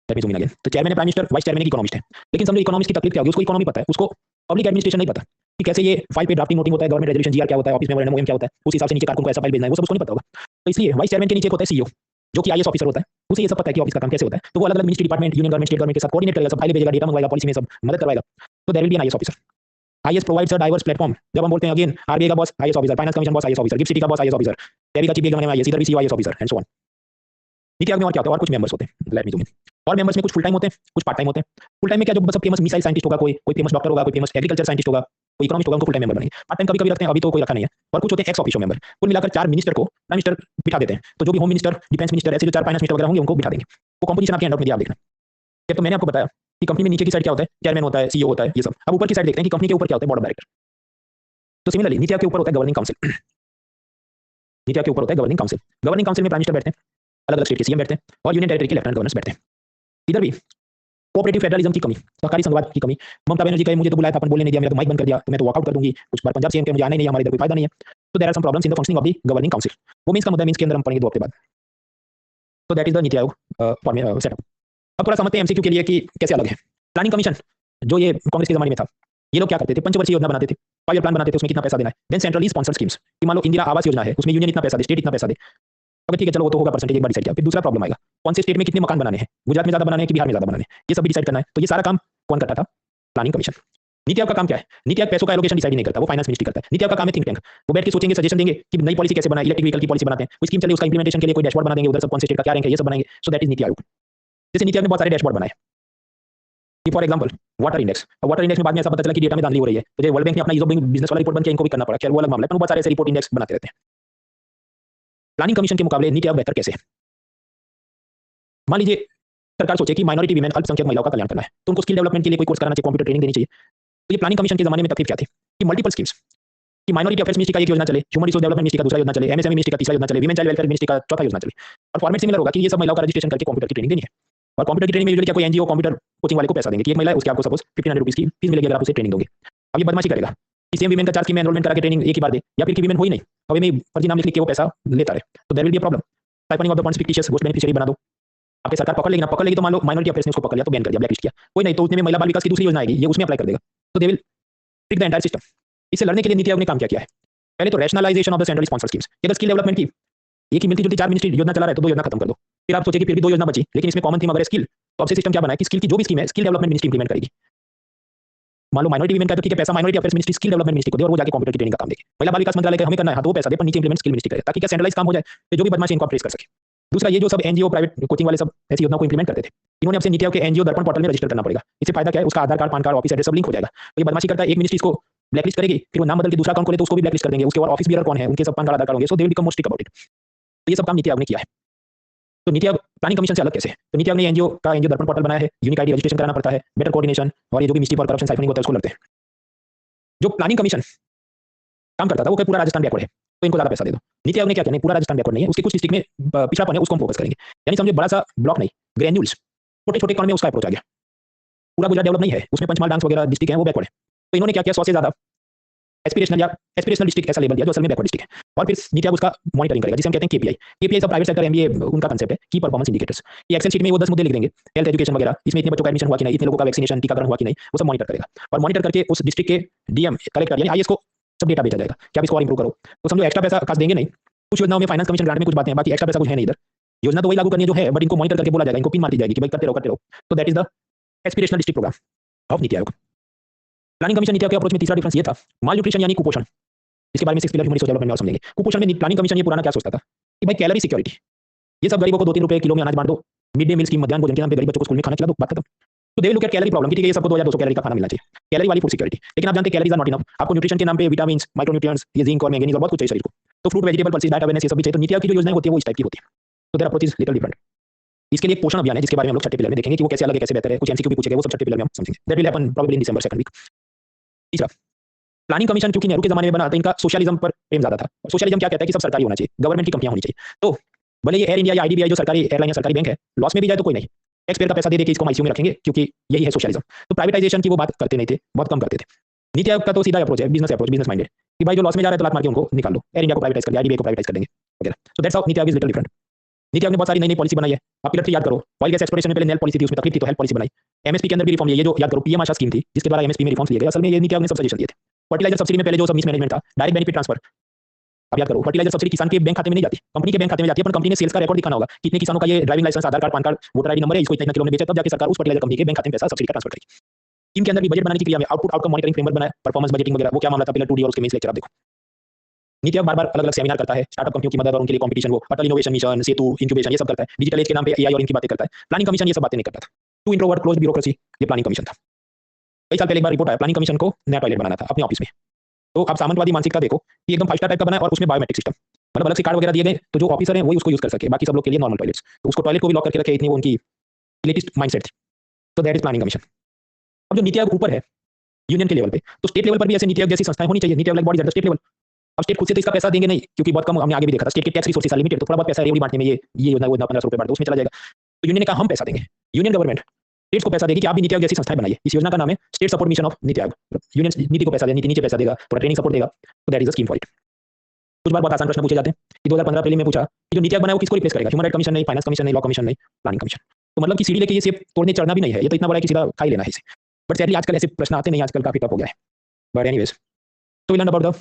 दैट मींस अगेन, तो चेयरमैन है प्राइम मिनिस्टर, वाइस चेयरमैन एक इकोनॉमिस्ट है। लेकिन समझो इकोनॉमिस्ट की तकलीफ क्या होगी, उसको इकोनॉमी पता है, उसको पब्लिक एडमिनिस्ट्रेशन नहीं पता कि कैसे ये फाइल पे ड्राफ्टिंग नोटिंग होता है, गवर्नमेंट रेजोल्यूशन जीआर क्या होता है, ऑफिस में एमओएम क्या होता है, उस हिसाब से नीचे कारकुन को ऐसा फाइल भेजना है, वो सब उसको नहीं पता होगा। तो इसलिए वाइस चेयरमैन के नीचे होता है सीईओ, जो कि आईएएस ऑफिसर होता है, उसे ये सब पता है कि ऑफिस का काम कैसे होता है। तो वो अलग अलग ministry department, union government, state government के साथ कोऑर्डिनेट करेगा, सब फाइल भेजेगा, डेटा मंगवाएगा, पॉलिसी में सब मदद करवाएगा। तो there will be an IAS officer. IAS provides a diverse platform. जब हम बोलते हैं अगेन आरबीआई का boss IAS officer, finance commission boss IAS officer, GIFT City का बॉस आईएएस ऑफिसर, टेरी का चीफ एग्जामिनर आईएएस, इधर भी CEO IAS officer and so on. NITI Aayog में और क्या होता है, और कुछ मेंबर्स होते हैं, लेट मी जूम इन। और मेंबर्स में कुछ फुल टाइम होते हैं, कुछ पार्ट टाइम होते हैं। फुल टाइम में क्या, जो सब फेमस मिसाइल साइंटिस्ट होगा, कोई फेमस डॉक्टर होगा, कोई फेमस एग्रीकल्चर साइंटिस्ट होगा, कोई इकोनॉमिस्ट होगा, उनको फुल टाइम मेंबर बनेंगे। पार्ट टाइम कभी कभी रखते हैं, अभी तो कोई रखा नहीं है। और कुछ होते हैं एक्स ऑफिशियो मेंबर। कुल मिलाकर 4 मिनिस्टर को प्राइम मिनिस्टर बिठा देते हैं। तो जो भी होम मिनिस्टर, डिफेंस मिनिस्टर, ऐसे जो 4 फाइनेंस मिनिस्टर वगैरह होंगे उनको बिठा देंगे। वो कंपोजिशन आपके हैंडआउट में दिया, आप देखना। तो मैंने आपको बताया कि कंपनी में नीचे की साइड क्या होता है, चेयरमैन होता है, सीईओ होता है, ये सब। अब ऊपर की साइड देखते हैं कि कंपनी के ऊपर क्या होता है, बोर्ड ऑफ डायरेक्टर। तो सिमिलरली नीति आयोग के ऊपर होता है गवर्निंग काउंसिल। नीति आयोग के ऊपर होता है गवर्निंग काउंसिल। गवर्निंग काउंसिल में प्राइम मिनिस्टर बैठते हैं, अलग अलग स्टेट के सीएम बैठते हैं, और यूनियन टेरिटरी के लेफ्टिनेंट गवर्नर्स बैठते हैं। इधर भी कोऑपरेटिव फेडरलिज्म की कमी, सहकारी संघवाद की कमी। ममता बनर्जी कहे मुझे तो बुलाया था, अपन बोलने नहीं दिया, मेरा तो माइक बंद कर दिया, तो मैं तो वॉकआउट कर दूंगी। कुछ बार पंजाब सीएम के मुझे आना ही नहीं है, हमारे इधर कोई फायदा नहीं है। तो there are some problems in the functioning of the governing council. वो मींस का मुद्दा, मींस के अंदर हम पढ़ेंगे 2 हफ्ते बाद। तो that is the NITI Aayog setup. अब थोड़ा समझते हैं एमसीक्यू के लिए कि कैसे अलग है। प्लानिंग कमीशन जो ये कांग्रेस के जमाने में था, ये लोग क्या करते थे, पंचवर्षीय योजना बनाते थे, 5 ईयर प्लान बनाते थे, उसमें कितना पैसा देना है। देन सेंट्रली स्पॉन्सर्ड स्कीम्स, कि मान लो इंदिरा आवास योजना है, उसमें यूनियन इतना पैसा दे, स्टेट इतना पैसा दे। अगर ठीक है चलो वो तो होगा, परसेंटेज एक बार डिसाइड किया। फिर दूसरा प्रॉब्लम आएगा, कौन से स्टेट में कितने मकान बनाने हैं, गुजरात में ज्यादा बनाने हैं कि बिहार में ज्यादा बनाने हैं, ये सब भी डिसाइड करना है। तो ये सारा काम कौन करता था, प्लानिंग कमीशन। नीति आयोग का काम क्या है, नीति आयोग पैसों का एलोकेशन डिसाइड नहीं करता, वो फाइनेंस मिनिस्ट्री करता है। नीति आयोग का काम है थिंक टैंक, वो बैठ के सोचेंगे, सजेशन देंगे कि नई पॉलिसी कैसे बनाए, इलेक्ट्रिक व्हीकल की पॉलिसी बनाते हैं, कोई स्कीम चले उसका इंप्लीमेंटेशन के लिए कोई डैशबोर्ड बना देंगे, उधर सब कौन से स्टेट का क्या रैंक है, ये सब बनाएंगे। So that is NITI Aayog. जैसे नीति आयोग ने बहुत सारे डैशबोर्ड बनाए, फॉर एग्जांपल वाटर इंडेक्स। अब वाटर इंडेक्स में बाद में ऐसा पता चला कि डेटा में धांधली हो रही है, तो वर्ल्ड बैंक ने अपना ईज ऑफ डूइंग बिजनेस वाला रिपोर्ट बन के इनको भी करना पड़ा, खैर वो अलग मामला है, पर बहुत सारे ऐसे रिपोर्ट इंडेक्स बनाते रहते हैं। प्लानिंग कमीशन के मुकाबले नीति आयोग बेहतर कैसे है। मान लीजिए सरकार सोचे कि माइनॉरिटी वीमेन, अल्पसंख्यक महिलाओं का कल्याण करना है, तो उनको स्किल डेवलपमेंट के लिए कोई कोर्स कराना चाहिए, कंप्यूटर ट्रेनिंग देनी चाहिए। तो ये प्लानिंग कमीशन के जमाने में तकलीफ क्या थी कि मल्टीपल स्कीम्स, कि माइनॉरिटी अफेयर्स मिनिस्ट्री का एक योजना चले, ह्यूमन रिसोर्स डेवलपमेंट मिनिस्ट्री का दूसरा योजना चले, एमएसएमई मिनिस्ट्री का तीसरा योजना चले, वीमेन चाइल्ड वेलफेयर मिनिस्ट्री का चौथा योजना चले। और फॉर्मेट सिमिलर होगा कि ये सब महिलाओं का रजिस्ट्रेशन करके कंप्यूटर की ट्रेनिंग देनी है। और कंप्यूटर की ट्रेनिंग में यूजुअली क्या, कोई एनजीओ कंप्यूटर कोचिंग वाले को पैसा देंगे कि एक महिला है उसके आपको सपोज 1500 रुपीस की फीस मिलेगी अगर आप उसे ट्रेनिंग दोगे। अब ये बदमाशी करेगा कि सेम वीमेन का 4 स्कीम में एनरोलमेंट करा के ट्रेनिंग एक ही बार दे, या फिर कि वीमेन हो ही नहीं, अब में फर्जी नाम लिख के वो पैसा लेता रहे। तो there will be a problem. टाइपनिंग of the funds fictitious, ghost beneficiary बना दो। आपके सरकार पकड़ लेगी ना, पकड़ लेगी तो मान लो माइनॉरिटी अफेयर्स ने उसको पकड़ लिया तो बैन कर दिया, ब्लैकलिस्ट किया। कोई नहीं, तो उतने में महिला बाल विकास की दूसरी योजना आएगी, ये उसमें अप्लाई कर देगा। तो they will trick the entire system. इससे लड़ने के लिए नीति आयोग ने काम क्या किया है, पहले तो rationalisation of the central sponsored schemes. अगर स्किल डेवलपमेंट की एक ही मिलती जुलती 4 मिनिस्ट्री योजना चला रहा है तो 2 योजना खत्म कर दो। फिर आप सोचिए कि फिर भी 2 योजना बची, लेकिन इसमें कॉमन थीम अगर स्किल, तो अब से सिस्टम क्या बना है कि स्किल की जो भी स्कीम है, स्किल डेवलपमेट मिनिस्ट्री इंप्लीमेंट करेगी। मान लो माइनॉरिटी वीमेन का तो ठीक है, पैसा minority affairs ministry, skill development ministry को दे और वो जाके कंप्यूटर की ट्रेनिंग का काम देखे। महिला बाल विकास मंत्रालय का हमें करना है, हाँ तो वो पैसा दे, पर नीचे इंप्लीमेंट स्किल मिनिस्ट्री करे, ताकि क्या सेंट्रलाइज काम हो जाए, तो जो भी बदमाशी इनको ट्रेस कर सके। दूसरा, ये जो सब एनजीओ प्राइवेट कोचिंग वाले सब ऐसी योजना को इंप्लीमेंट करते थे, इन्होंने अपने नीति आयोग के एनजीओ दर्पण पोर्टल में रजिस्टर करना पड़ेगा। इससे फायदा क्या है, उसका Aadhaar card, PAN card, office address सब लिंक हो जाएगा। तो ये बदमाशी करता है, एक मिनिस्ट्री इसको ब्लैकलिस्ट करेगी, फिर वो नाम बदल के दूसरा अकाउंट खोले तो उसको भी ब्लैकलिस्ट कर देंगे, उसके और ऑफिस बियर कौन है, उनके सब पान कार्ड, आधार कार्ड होंगे, so they will become more strict about it. तो ये सब काम नीति आयोग ने किया है। तो नीति आयोग प्लानिंग कमीशन से अलग कैसे है? तो नीति आयोग ने एनजीओ का एनजीओ दर्पण पोर्टल बनाया है, यूनिक आईडी रजिस्ट्रेशन कराना पड़ता है, बेटर कोऑर्डिनेशन, और ये जो भी मिस्ट्री और करप्शन साइफनिंग होता है उसको लगते हैं। जो प्लानिंग कमीशन काम करता था वो पूरा राजस्थान बैकवर्ड है, तो इनको ज्यादा पैसा दे दो। नीति आयोग ने क्या किया, नहीं पूरा राजस्थान बैकवर्ड नहीं है, उसके कुछ डिस्ट्रिक्ट में पिछड़ापन है, उसको हम फोकस करेंगे। यानी समझो बड़ा सा ब्लॉक नहीं, ग्रेन्यूल्स, छोटे छोटे कण में उसका अप्रोच आ गया। पूरा गुजरात डेवलप नहीं है, उसमें पंचमहाल डांस वगैरह डिस्ट्रिक्ट है वो बैकवर्ड है, तो इन्होंने क्या किया, 100 से ज्यादा एस्पिरेशनल डिस्ट्रिक्ट ऐसा लेबल दिया जो असल में बैकवर्ड डिस्ट्रिक्ट है, और फिर नीति आयोग उसका मॉनिटरिंग करेगा, जिसे हम कहते हैं केपीआई। केपीआई सब प्राइवेट सेक्टर एमबीए उनका कांसेप्ट है, की परफॉर्मेंस इंडिकेटर्स। ये एक्सेल शीट में वो 10 मुद्दे लिख देंगे, हेल्थ एजुकेशन वगैरह, इसमें इतने बच्चों का एडमिशन हुआ कि नहीं, इतने लोगों का वैक्सीनेशन टीकाकरण हुआ कि नहीं, वो सब मॉनिटर करेगा। और मॉनिटर करके उस डिस्ट्रिक्ट के डीएम कलेक्टर यानी आईएएस को सब डेटा भेजा जाएगा कि आप इसको और इंप्रूव करो। तो समझो एक्स्ट्रा पैसा खास देंगे नहीं, कुछ योजनाओं में फाइनेंस कमीशन ग्रांट में कुछ बातें हैं, बाकी एक्स्ट्रा पैसा कुछ है नहीं इधर। योजना तो वही लागू करनी है जो है, बट इनको मॉनिटर करके बोला जाएगा, इनको पिन मारती जाएगी कि भाई करते रहो। तो that is the aspirational district programme of NITI Aayog. Planning commission NITI Aayog के अप्रोच में तीसरा डिफरेंस ये था, माल न्यूट्रिशन यानी कुपोषण। इसके बारे में 6 पिलर ह्यूमन रिसोर्स डेवलपमेंट में और समझेंगे। कुपोषण में प्लानिंग कमीशन ये पुराना क्या सोचता था कि भाई कैलोरी सिक्योरिटी, ये सब गरीबों को 2-3 रुपए किलो में अनाज बांट दो, मिड डे मील स्कीम, मध्याह्न भोजन के नाम पे गरीब बच्चों को स्कूल में खाना खिला दो, बात खत्म। तो they will look at calorie problem कि ठीक है ये सबको 2200 कैलोरी का खाना मिलना चाहिए, कैलोरी वाली फूड सिक्योरिटी। लेकिन आप जानते हैं कैलोरीज आर नॉट इनफ, आपको न्यूट्रिशन के नाम पे विटामिन्स, माइक्रोन्यूट्रिएंट्स, ये जिंक और मैंगनीज और बहुत कुछ चाहिए शरीर को। तो fruit vegetable pulses diet awareness ये सब भी चाहिए। तो नीति आयोग की जो योजनाएं होती है वो इस टाइप की होती है। तो there approach is little different. इसके लिए एक पोषण अभियान है जिसके बारे में हम लोग छठे पिलर में देखेंगे कि वो कैसे अलग है, कैसे बेहतर है, कुछ एमसीक्यू भी पूछेंगे, वो सब छठे पिलर में हम समझेंगे। That will happen probably in December second week. तीसरा, प्लानिंग कमीशन क्योंकि नेहरू के जमाने में बना तो इनका सोशलिज्म पर प्रेम ज्यादा था। और सोशलिज्म क्या कहता है कि सब सरकारी होना चाहिए, गवर्नमेंट की कंपनियां होनी चाहिए। तो भले ये एयर इंडिया या आईडीबीआई जो सरकारी एयरलाइन या सरकारी बैंक है, लॉस में भी जाए तो कोई नहीं, टैक्स पेयर का पैसा दे के इसको आईसीयू में रखेंगे, क्योंकि यही है सोशलिज्म। तो प्राइवेटाइजेशन की वो बात करते नहीं थे, बहुत कम करते थे। नीति आयोग का तो सीधा अप्रोच है, बिजनेस अप्रोच, बिजनेस माइंडेड, कि भाई जो लॉस में जा रहा है तो लात मार के उनको निकाल लो, एयर इंडिया को प्राइवेटाइज कर दिया, आईडीबीआई को प्राइवेटाइज कर देंगे वगैरह। So that's how NITI Aayog is little different. NITI Aayog ने बहुत सारी नई नई पॉलिसी बनाई है। आप पिलर 3 याद करो, ऑयल गैस एक्सप्लोरेशन में पहले नेल पॉलिसी थी, उसमें तकलीफ थी तो हेल्थ पॉलिसी बनाई। एमएसपी के अंदर भी रिफॉर्म लिए, ये जो याद करो पीएम आशा स्कीम थी जिसके द्वारा एमएसपी में रिफॉर्म्स लिए गए, असल में ये नीति आयोग ने सब सजेशन दिए थे। फर्टिलाइजर सब्सिडी में पहले जो सब मिसमैनेजमेंट था, डायरेक्ट बेनिफिट ट्रांसफर, अब याद करो फर्टिलाइजर सब्सिडी किसान के बैंक खाते में नहीं जाती, कंपनी के बैंक खाते में जाती है, पर कंपनी ने सेल्स का रिकॉर्ड दिखाना होगा, कितने किसानों का ये driving licence, Aadhaar card, PAN card, voter ID number है, इसको इतना किलो में बेचा, तब जाके सरकार उस फर्टिलाइजर कंपनी के बैंक खाते में पैसा सब्सिडी का ट्रांसफर करेगी। स्कीम के अंदर भी बजट बनाने की क्रिया में आउटपुट आउटकम मॉनिटरिंग फ्रेमवर्क बनाया, परफॉर्मेंस बजटिंग वगैरह, वो क्या मामला था पिलर 2D और उसके मेंस लेक्चर आप देखो। नीति आयोग बार-बार अलग-अलग सेमिनार करता है, स्टार्टअप कंपनियों की मदद और उनके लिए कंपटीशन, वो अटल इनोवेशन मिशन, सेतु, इंक्यूबेशन, ये सब करता है। डिजिटल एज के नाम पे एआई और इनकी बातें करता है। प्लानिंग कमीशन ये सब बातें नहीं करता था। टू इंट्रोवर्ट क्लोज्ड ब्यूरोक्रेसी, ये प्लानिंग कमीशन था। कई साल पहले एक बार रिपोर्ट आया, प्लानिंग कमीशन को नया टॉयलेट बनाना था अपने ऑफिस में। तो आप सामंतवादी मानसिकता देखो कि एकदम 5 स्टार टाइप का बना है और उसमें बायोमेट्रिक सिस्टम, मतलब अलग से कार्ड वगैरह दिए गए, तो जो ऑफिसर हैं वही उसको यूज कर सके, बाकी सब लोग के लिए नॉर्मल टॉयलेट्स। तो उसको टॉयलेट को भी लॉक करके रखे, इतनी वो उनकी लेटेस्ट माइंडसेट थी। तो दैट इज प्लानिंग कमीशन। अब जो नीति आयोग ऊपर है यूनियन के लेवल पे, तो स्टेट लेवल पर भी ऐसे नीति आयोग जैसी संस्थाएं होनी चाहिए, NITI Aayog like bodies at the state level. अब स्टेट खुद से तो इसका पैसा देंगे नहीं, क्योंकि बहुत कम, हमने आगे भी देखा था स्टेट के टैक्स रिसोर्सेस आर लिमिटेड, तो थोड़ा बहुत पैसा रेवड़ी बांटने में ये योजना 1500 रुपए बांट दो, उसमें चला जाएगा। तो यूनियन ने कहा हम पैसा देंगे, यूनियन गवर्नमेंट स्टेट्स को पैसा देगी कि आप भी नीति आयोग जैसी संस्थाएं बनाइए। इस योजना का नाम है state support mission of NITI आयोग। यूनियन नीति को पैसा देगा, नीति नीचे पैसा देगा, थोड़ा ट्रेनिंग सपोर्ट देगा, तो that is the scheme for it. कुछ बार बहुत आसान प्रश्न पूछे जाते हैं कि 2015 प्रीलिम में पूछा कि जो नीति आयोग बनाया वो किसको रिप्लेस करेगा, ह्यूमन राइट कमीशन नहीं, फाइनेंस कमीशन नहीं, लॉ कमीशन नहीं, प्लानिंग कमीशन। तो मतलब कि सीढ़ी लेके ये सेब तोड़ने चढ़ना भी नहीं है, ये तो इतना बड़ा है कि सीधा खा ही लेना है इसे। बट सैडली आजकल ऐसे प्रश्न आते नहीं, आजकल काफी टफ हो गया है। बट एनीवेज, तो we learn about the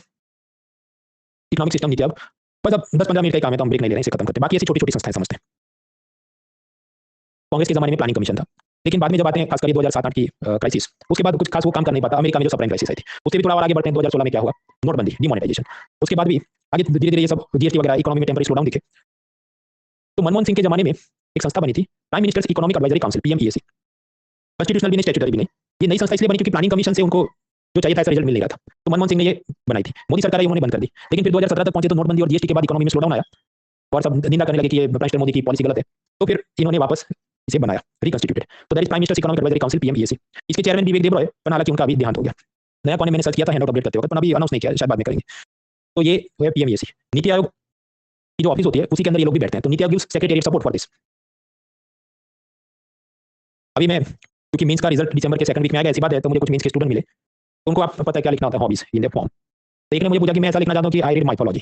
economic system NITI Aayog. बस अब 10-15 मिनट का काम है तो हम ब्रेक नहीं ले रहे हैं, इसे खत्म करते हैं। बाकी ऐसी छोटी-छोटी संस्थाएं समझते हैं। कांग्रेस के जमाने में प्लानिंग कमीशन था, लेकिन बाद में जब आते हैं खासकर 2007-8 की क्राइसिस, उसके बाद कुछ खास वो काम कर नहीं पाता। अमेरिका में जो सबप्राइम क्राइसिस आई थी, उससे भी थोड़ा और आगे बढ़ते हैं। 2016 में क्या हुआ, नोटबंदी, डिमोनेटाइजेशन। उसके बाद भी आगे धीरे-धीरे ये सब जीएसटी वगैरह इकोनॉमी में टेम्पररी स्लो डाउन दिखे। तो मनमोहन सिंह के जमाने में एक संस्था बनी थी, prime ministers economic advisory council, पीएमईएसी। Constitutional भी नहीं, स्टैट्यूटरी भी नहीं। ये नई संस्था इसलिए बनी क्योंकि प्लानिंग कमीशन से उनको जो चाहिए था ऐसा रिजल्ट मिल नहीं रहा था, तो मनमोहन सिंह ने ये बनाई थी। मोदी सरकार है उन्होंने बंद कर दी, लेकिन फिर 2017 तक पहुंचे तो नोटबंदी और जीएसटी के बाद इकोनॉमी में स्लो डाउन आया और सब निंदा करने लगे कि ये प्राइम मिनिस्टर मोदी की पॉलिसी गलत है। तो फिर इन्होंने वापस इसे बनाया, रिकंस्टिट्यूटेड। तो that is prime ministers economic advisory council, पीएमईएसी। इसके चेयरमैन विवेक देबरॉय, पर हालांकि उनका अभी देहांत हो गया। नया कौन है मैंने सर्च किया था हैंडआउट अपडेट करते वक्त, पर अभी अनाउंस नहीं किया, शायद बाद में करेंगे। तो ये है पीएमईएसी। नीति आयोग की जो ऑफिस होती है उसी के अंदर ये लोग भी बैठते हैं। तो NITI Aayog gives secretariat support for this. अभी मैं क्योंकि मेंस का रिजल्ट दिसंबर के सेकंड वीक में आ गया, ऐसी बात है, तो मुझे कुछ मेंस के स्टूडेंट मिले, तो उनको आप पता है क्या लिखना होता है, हॉबीज इन द फॉर्म। तो एक ने मुझे पूछा कि मैं ऐसा लिखना चाहता हूँ कि आई रीड माइथोलॉजी,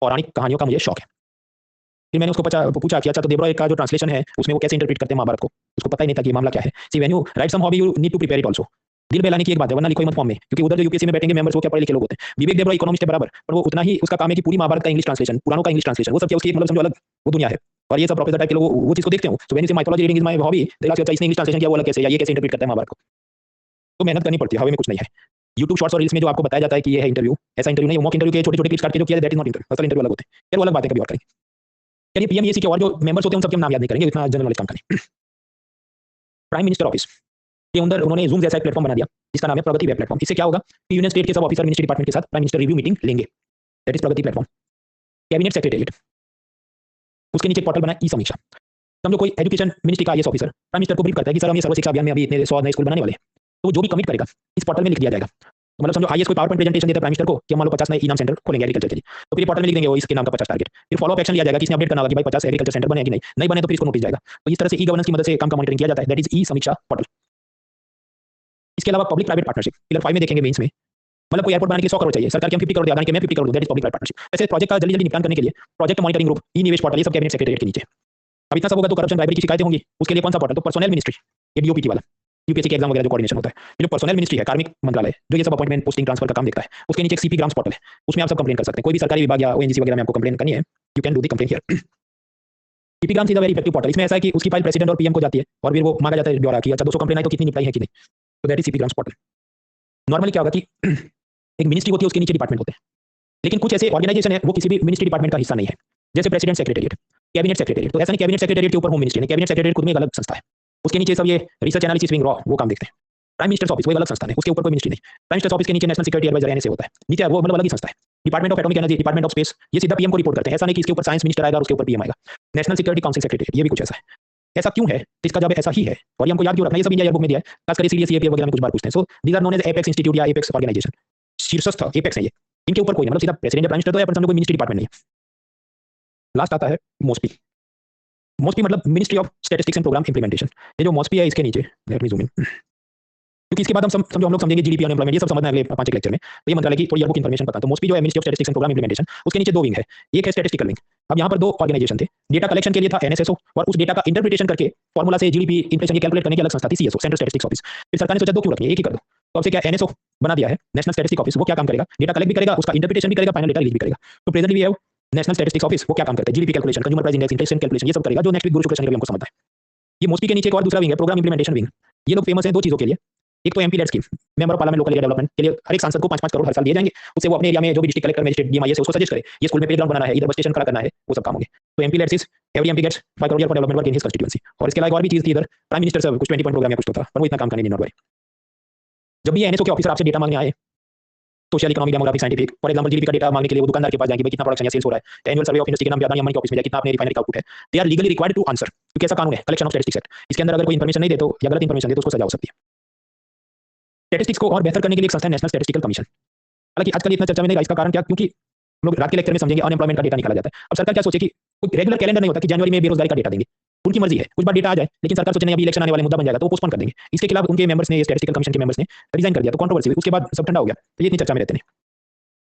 पौराणिक कहानियों का मुझे शौक है। फिर मैंने उसको पूछा कि अच्छा तो देबरॉय का जो ट्रांसलेशन है उसमें वो कैसे इंटरप्रेट करते हैं महाभारत को, उसको पता ही नहीं था कि मामला क्या है। See when you write some hobby you need to prepare it also. दिल बहलाने की एक बात है, वरना लिखो मत फॉर्म में, क्योंकि उधर जो यूपीएससी में बैठेंगे मेंबर्स वो क्या पढ़े लिखे लोग होते हैं। विवेक देबरॉय इकोनॉमिस्ट है बराबर, पर वो उतना ही उसका काम है कि पूरी महाभारत का इंग्लिश ट्रांसलेशन, पुराणों का इंग्लिश ट्रांसलेशन, वो सब क्या उसकी मतलब समझो अलग वो दुनिया है। और ये सब प्रोफेसर टाइप के लोग वो चीज को देखते हो। सो व्हेन यू से mythology reading is my hobby, they ask अच्छा इसने इंग्लिश ट्रांसलेशन किया वो अलग कैसे, या ये कैसे इंटरप्रेट करता है महाभारत को। तो मेहनत करनी पड़ती है, हवा में कुछ नहीं है। यूट्यूब शॉर्ट्स और रील्स में जो आपको बताया जाता है कि ये है इंटरव्यू, ऐसा इंटरव्यू नहीं है। मॉक इंटरव्यू के छोटे-छोटे क्लिप्स काट के जो किया है दैट इज नॉट इंटरव्यू, असल इंटरव्यू अलग होते हैं। यार वो अलग बात है, कभी और करेंगे। चलिए पीएमईएसी के और जो मेंबर्स होते हैं उन सबके हम नाम याद नहीं करेंगे, इतना जनरल नॉलेज काम करें। प्राइम मिनिस्टर ऑफिस के अंदर उन्होंने जूम जैसा एक प्लेटफॉर्म बना दिया जिसका नाम है प्रगति वेब प्लेटफॉर्म। इससे क्या होगा कि यूनियन स्टेट के सब ऑफिसर मिनिस्ट्री डिपार्टमेंट के साथ प्राइम मिनिस्टर रिव्यू मीटिंग लेंगे, that is Pragati platform. Cabinet secretariat, उसके नीचे एक पोर्टल बना ई समीक्षा। समझो कोई एजुकेशन मिनिस्ट्री का आईएएस ऑफिसर प्राइम मिनिस्टर को ब्रीफ करता है कि सर हम ये सर्व शिक्षा अभियान में अभी इतने 100 नए स्कूल बनाने वाले हैं, तो वो जो भी कमिट करेगा इस पोर्टल में लिख दिया जाएगा। तो मतलब समझो आईएएस कोई पावर पॉइंट प्रेजेंटेशन देता है प्राइम मिनिस्टर को कि हम मान लो 50 नए ई-नाम सेंटर खोलेंगे एग्रीकल्चर के लिए, तो फिर ये पोर्टल में लिख देंगे वो इसके नाम का 50 टारगेट। फिर फॉलो अप एक्शन लिया जाएगा कि इसने अपडेट करना होगा कि भाई 50 एग्रीकल्चर सेंटर बने कि नहीं बने तो फिर इसको नोटिस जाएगा। तो इस तरह से ई गवर्नेंस की मदद से काम का मॉनिटरिंग किया जाता है, दैट इज ई समीक्षा पोर्टल। इसके अलावा पब्लिक प्राइवेट पार्टनरशिप पिलर 5 में देखेंगे मेंस में, मतलब कोई एयरपोर्ट बनाने के लिए 100 करोड़ चाहिए, सरकार के हम 50 करोड़ दे, अदानी के मैं 50 करोड़ दूं, that is public private partnership. ऐसे प्रोजेक्ट का जल्दी जल्दी निपटान करने के लिए प्रोजेक्ट मॉनिटरिंग ग्रुप, ई निवेश पोर्टल, ये सब कैबिनेट सेक्रेटरीट के नीचे। अब इतना सब होगा तो करप्शन ब्राइबरी की शिकायतें होंगी, उसके लिए कौन सा पोर्टल, तो पर्सनल मिनिस्ट्री, ये डीओपीटी वाला, यूपीएससी के एग्जाम वगैरह जो कोऑर्डिनेशन होता है। ये जो पर्सनल मिनिस्ट्री है, कार्मिक मंत्रालय, जो ये सब अपॉइंटमेंट पोस्टिंग ट्रांसफर का काम देखता है, उसके नीचे एक सीपी ग्राम्स पोर्टल है, उसमें आप सब कंप्लेन कर सकते हैं। कोई भी सरकारी विभाग या ओएनजीसी वगैरह में आपको कंप्लेन करनी है, you can do the complain here. CP grams is a very effective portal. इसमें ऐसा है कि उसकी फाइल प्रेसिडेंट और पीएम को जाती है और फिर वो मांगा जाता है ब्यौरा कि अच्छा 200 कंप्लेन आई तो कितनी निपटाई है कि नहीं, तो that is CP grams portal. Normally क्या होगा कि एक मिनिस्ट्री होती है, उसके नीचे डिपार्टमेंट होते हैं, लेकिन कुछ ऐसे ऑर्गेनाइजेशन है वो किसी भी मिनिस्ट्री डिपार्टमेंट का हिस्सा नहीं है, जैसे प्रेसिडेंट सेक्रेटरीट, कैबिनेट सेक्रेटरीट। तो ऐसा नहीं कैबिनेट सेक्रेटरीट के ऊपर होम मिनिस्ट्री नहीं, कैबिनेट सेक्रेटरीट खुद में एक अलग संस्था है, उसके नीचे सब ये रिसर्च एनालिसिस विंग वो काम देखते हैं। प्राइम मिनिस्टर्स ऑफिस वो एक अलग संस्था है, उसके ऊपर कोई मिनिस्ट्री नहीं। प्राइम मिनिस्टर्स ऑफिस के नीचे नेशनल सिक्योरिटी एडवाइजर एनएसए होता है, नीचे वो मतलब अलग ही संस्था है। Department of atomic energy, department of space, ये सीधा पीएम को रिपोर्ट करते हैं। ऐसा नहीं कि इसके ऊपर साइंस मिनिस्टर आएगा और उसके ऊपर पीएम आएगा। नेशनल सिक्योरिटी काउंसिल सेक्रेटरी, ये भी कुछ ऐसा है। ऐसा क्यों है, इसका जवाब ऐसा ही है और ये हमको याद क्यों रखना है, ये सब इंडिया ईयरबुक में दिया है, खासकर सीडीएस एपीएफ वगैरह में कुछ बार पूछते हैं। So these are known as apex institute या एपेक्स ऑर्गेनाइजेशन, शीर्षस्थ एपेक्स है ये, इनके ऊपर कोई मतलब सीधा प्रेसिडेंट या प्राइम मिनिस्टर तो है, पर समझो कोई मिनिस्ट्री डिपार्टमेंट नहीं है। लास्ट आता है मोस्पी। मोस्पी मतलब ministry of statistics and programme implementation. ये जो मोस्पी है इसके नीचे लेट मी जूम इन, क्योंकि इसके बाद हम समझो हम लोग समझेंगे जीडीपी अनएम्प्लॉयमेंट, ये सब समझना है अगले 5 लेक्चर में। तो ये मंत्रालय की थोड़ी ईयरबुक इन्फॉर्मेशन पता। तो मोस्पी जो है ministry of statistics and programme implementation, उसके नीचे 2 विंग है, एक है स्टैटिस्टिकल विंग। अब यहाँ पर 2 ऑर्गेनाइजेशन थे, डेटा कलेक्शन के लिए था एनएसएसओ और उस डेटा का इंटरप्रिटेशन करके फॉर्मूला से जीडीपी इन्फ्लेशन ये कैलकुलेट करने की अलग संस्था थी सीएसओ, सेंट्रल स्टैटिस्टिक्स ऑफिस। फिर सरकार ने सोचा 2 क्यों रखनी है, एक ही कर दो। तो अब से क्या एनएसओ बना दिया है, नेशनल स्टैटिस्टिक्स ऑफिस। वो क्या काम करेगा, डेटा कलेक्ट भी करेगा, उसका इंटरप्रिटेशन भी करेगा, फाइनल डेटा रिलीज भी करेगा। तो presently we have national statistics office, वो क्या काम करता है, GDP calculation, consumer price index, inflation calculation, ये सब करेगा, जो नेक्स्ट वीक गुरु शुक्र शनि रवि हमको समझना है। ये मोस्पी के नीचे एक और दूसरा विंग है, प्रोग्राम इंप्लीमेंटेशन विंग। ये लोग फेमस हैं 2 चीजों के लिए, एक तो MP LAD scheme, member of parliament local area development के लिए हर एक सांसद को 5-5 करोड़ हर साल दिए जाएंगे, उससे वो अपने एरिया में जो भी डिस्ट्रिक्ट कलेक्टर मजिस्ट्रेट डीएमआईएस है उसको सजेस्ट करे, ये स्कूल में प्लेग्राउंड बनाना है, इधर बस स्टेशन खड़ा करना है, वो सब काम होंगे। तो MP LAD every MP gets 5 crore for development work in his constituency. और इसके अलावा और भी चीज थी, इधर प्राइम मिनिस्टर से कुछ 20 पॉइंट प्रोग्राम या कुछ तो था, पर वो इतना काम करने नहीं, नॉट वरी। जब भी एनएसओ के ऑफिसर आपसे डेटा मांगने आए, social economic demographic scientific, for example GDP का डेटा मांगने के लिए वो दुकानदार के पास जाएंगे, भाई कितना प्रोडक्शन या सेल्स हो रहा है, एनुअल सर्वे ऑफ इंडस्ट्री के नाम पे अदानी अंबानी के ऑफिस में जाए, कितना अपने रिफाइनरी का आउटपुट है, they are legally required to answer, क्योंकि ऐसा कानून है कलेक्शन ऑफ स्टैटिस्टिक्स एक्ट। इसके अंदर अगर कोई इन्फॉर्मेशन नहीं दे तो या गलत इन्फॉर्मेशन दे तो उसको सजा हो सकती है। स्टैटिस्टिक्स को और बेहतर करने के लिए एक संस्था है नेशनल स्टैटिस्टिकल कमीशन। हालांकि आजकल इतना चर्चा में नहीं, इसका कारण क्या, क्योंकि हम लोग रात के लेक्चर में समझेंगे अनएम्प्लॉयमेंट का डेटा निकाला जाता है। अब सरकार क्या सोचे कि कोई रेगुलर कैलेंडर नहीं होता कि जनवरी में बेरोजगारी का डेटा देंगे, उनकी मर्जी है, कुछ बार डेटा आ जाए, लेकिन सरकार सोचे नहीं अभी इलेक्शन आने वाले मुद्दा बन जाएगा तो पोस्टपोन कर देंगे। इसके खिलाफ उनके मेंबर्स ने, ये स्टैटिस्टिकल कमीशन के मेंबर्स ने रिजाइन कर दिया, तो कंट्रोवर्सी, उसके बाद सब ठंडा हो गया, तो ये इतनी चर्चा में रहते हैं।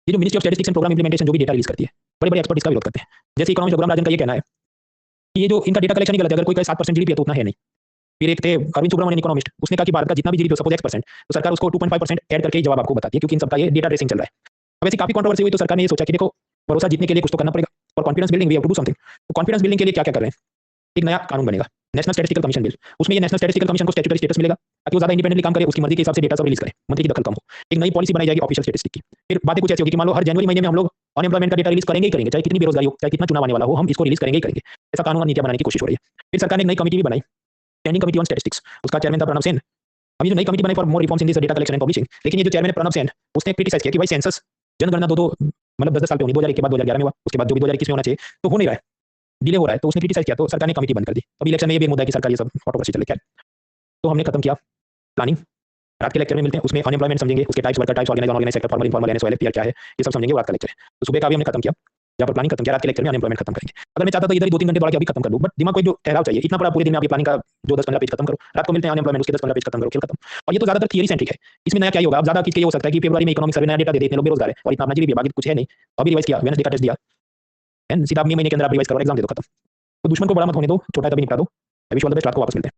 ये जो ministry of statistics and programme implementation जो भी डेटा रिलीज करती है, बड़े बड़े एक्सपर्ट इसका विरोध करते हैं। जैसे इकोनॉमिस्ट रघुराम राजन का ये कहना है कि ये जो इनका डेटा कलेक्शन ही गलत है, अगर कोई कहे 7% जीडीपी है तो उतना है नहीं। फिर एक थे अरविंद सुब्रमण्यन इकोनॉमिस्ट, उसने कहा कि भारत का जितना भी जीडीपी हो सपोज X%, तो सरकार उसको 2.5% ऐड करके जवाब आपको बताती है, क्योंकि इन सबका ये डेटा ट्रेसिंग चल रहा है। अब ऐसी काफी कंट्रोवर्सी हुई तो सरकार ने ये सोचा कि देखो भरोसा जीतने के लिए कुछ तो करना पड़ेगा, और confidence building we have to do something. तो कॉन्फिडेंस बिल्डिंग के लिए क्या क्या कर रहे हैं, एक नया कानून बनेगा, नेशनल स्टैटिस्टिकल कमीशन बिल। उसमें ये नेशनल स्टैटिस्टिकल कमीशन को स्टैट्यूटरी स्टेटस मिलेगा ताकि वो ज्यादा इंडिपेंडेंटली काम करे, उसकी मर्जी के हिसाब से डेटा सब रिलीज करे, मंत्री की दखल कम हो। एक नई पॉलिसी बनाई जाएगी ऑफिशियल स्टैटिस्टिक की। फिर बातें कुछ ऐसी होगी कि मान लो हर जनवरी महीने में हम लोग अनएम्प्लॉयमेंट का डेटा रिलीज करेंगे ही करेंगे, चाहे कितनी बेरोजगारी हो, चाहे कितना चुनाव आने वाला हो, हम इसको रिलीज करेंगे ही करेंगे। ऐसा कानून और नीतियां बनाने की कोशिश हो रही है। फिर सरकार ने एक नई कमेटी भी बनाई, स्टैंडिंग कमेटी ऑन स्टैटिस्टिक्स, उसका चेयरमैन था प्रणब सेन। अब ये जो नई कमेटी बनाई for more reforms in this data collection and publishing, लेकिन ये जो चेयरमैन है प्रणब सेन, उसने क्रिटिसाइज किया कि भाई सेंसस जनगणना दो मतलब 10 साल पे होनी, 2001 के बाद 2011 में हुआ, उसके बाद जो भी 2021 में होना चाहिए तो हो नहीं रहा है, डिले हो रहा है, तो उसने क्रिटिसाइज किया, तो सरकार ने कमेटी बंद कर दी। अब इलेक्शन में ये भी मुद्दा है कि सरकार ये सब कंट्रोवर्सी चल रही है। तो हमने खत्म किया प्लानिंग, रात के लेक्चर में मिलते हैं, उसमें अनएम्प्लॉयमेंट समझेंगे, उसके types, worker types, organise unorganise sector, formal informal, NSOL, PR क्या है, ये सब समझेंगे, रात का लेक्चर है। तो सुबह का भी हमने खत्म किया, जब प्लानिंग खत्म किया, रात के लेक्चर में अनएम्प्लॉयमेंट खत्म करेंगे। अगर मैं चाहता तो इधर ही 2-3 घंटे दौड़ा के अभी खत्म कर दूं, बट दिमाग को जो ठहराव चाहिए, इतना बड़ा पूरे दिन में आपकी प्लानिंग का जो 10-15 पेज खत्म करो, रात को मिलते हैं अनएम्प्लॉयमेंट, उसके 10-15 पेज खत्म करो, खेल खत्म। और ये तो ज्यादातर थियरी सेंट्रिक है, इसमें नया क्या ही होगा। अब ज्यादा किसके ये हो सकता है कि फरवरी में इकोनॉमिक सर्वे नया डेटा दे देते हैं, लोग बेरोजगार है और इतना अपना जीडीपी बाकी कुछ है नहीं, अभी रिवाइज किया, वेडनेसडे का टेस्ट दिया, एंड सीधा महीने के अंदर आप रिवाइज करो, एग्जाम दे दो, खत्म। तो दुश्मन को बड़ा मत होने दो, छोटा तभी निपटा दो। I wish all the best, रात को वापस मिलते हैं।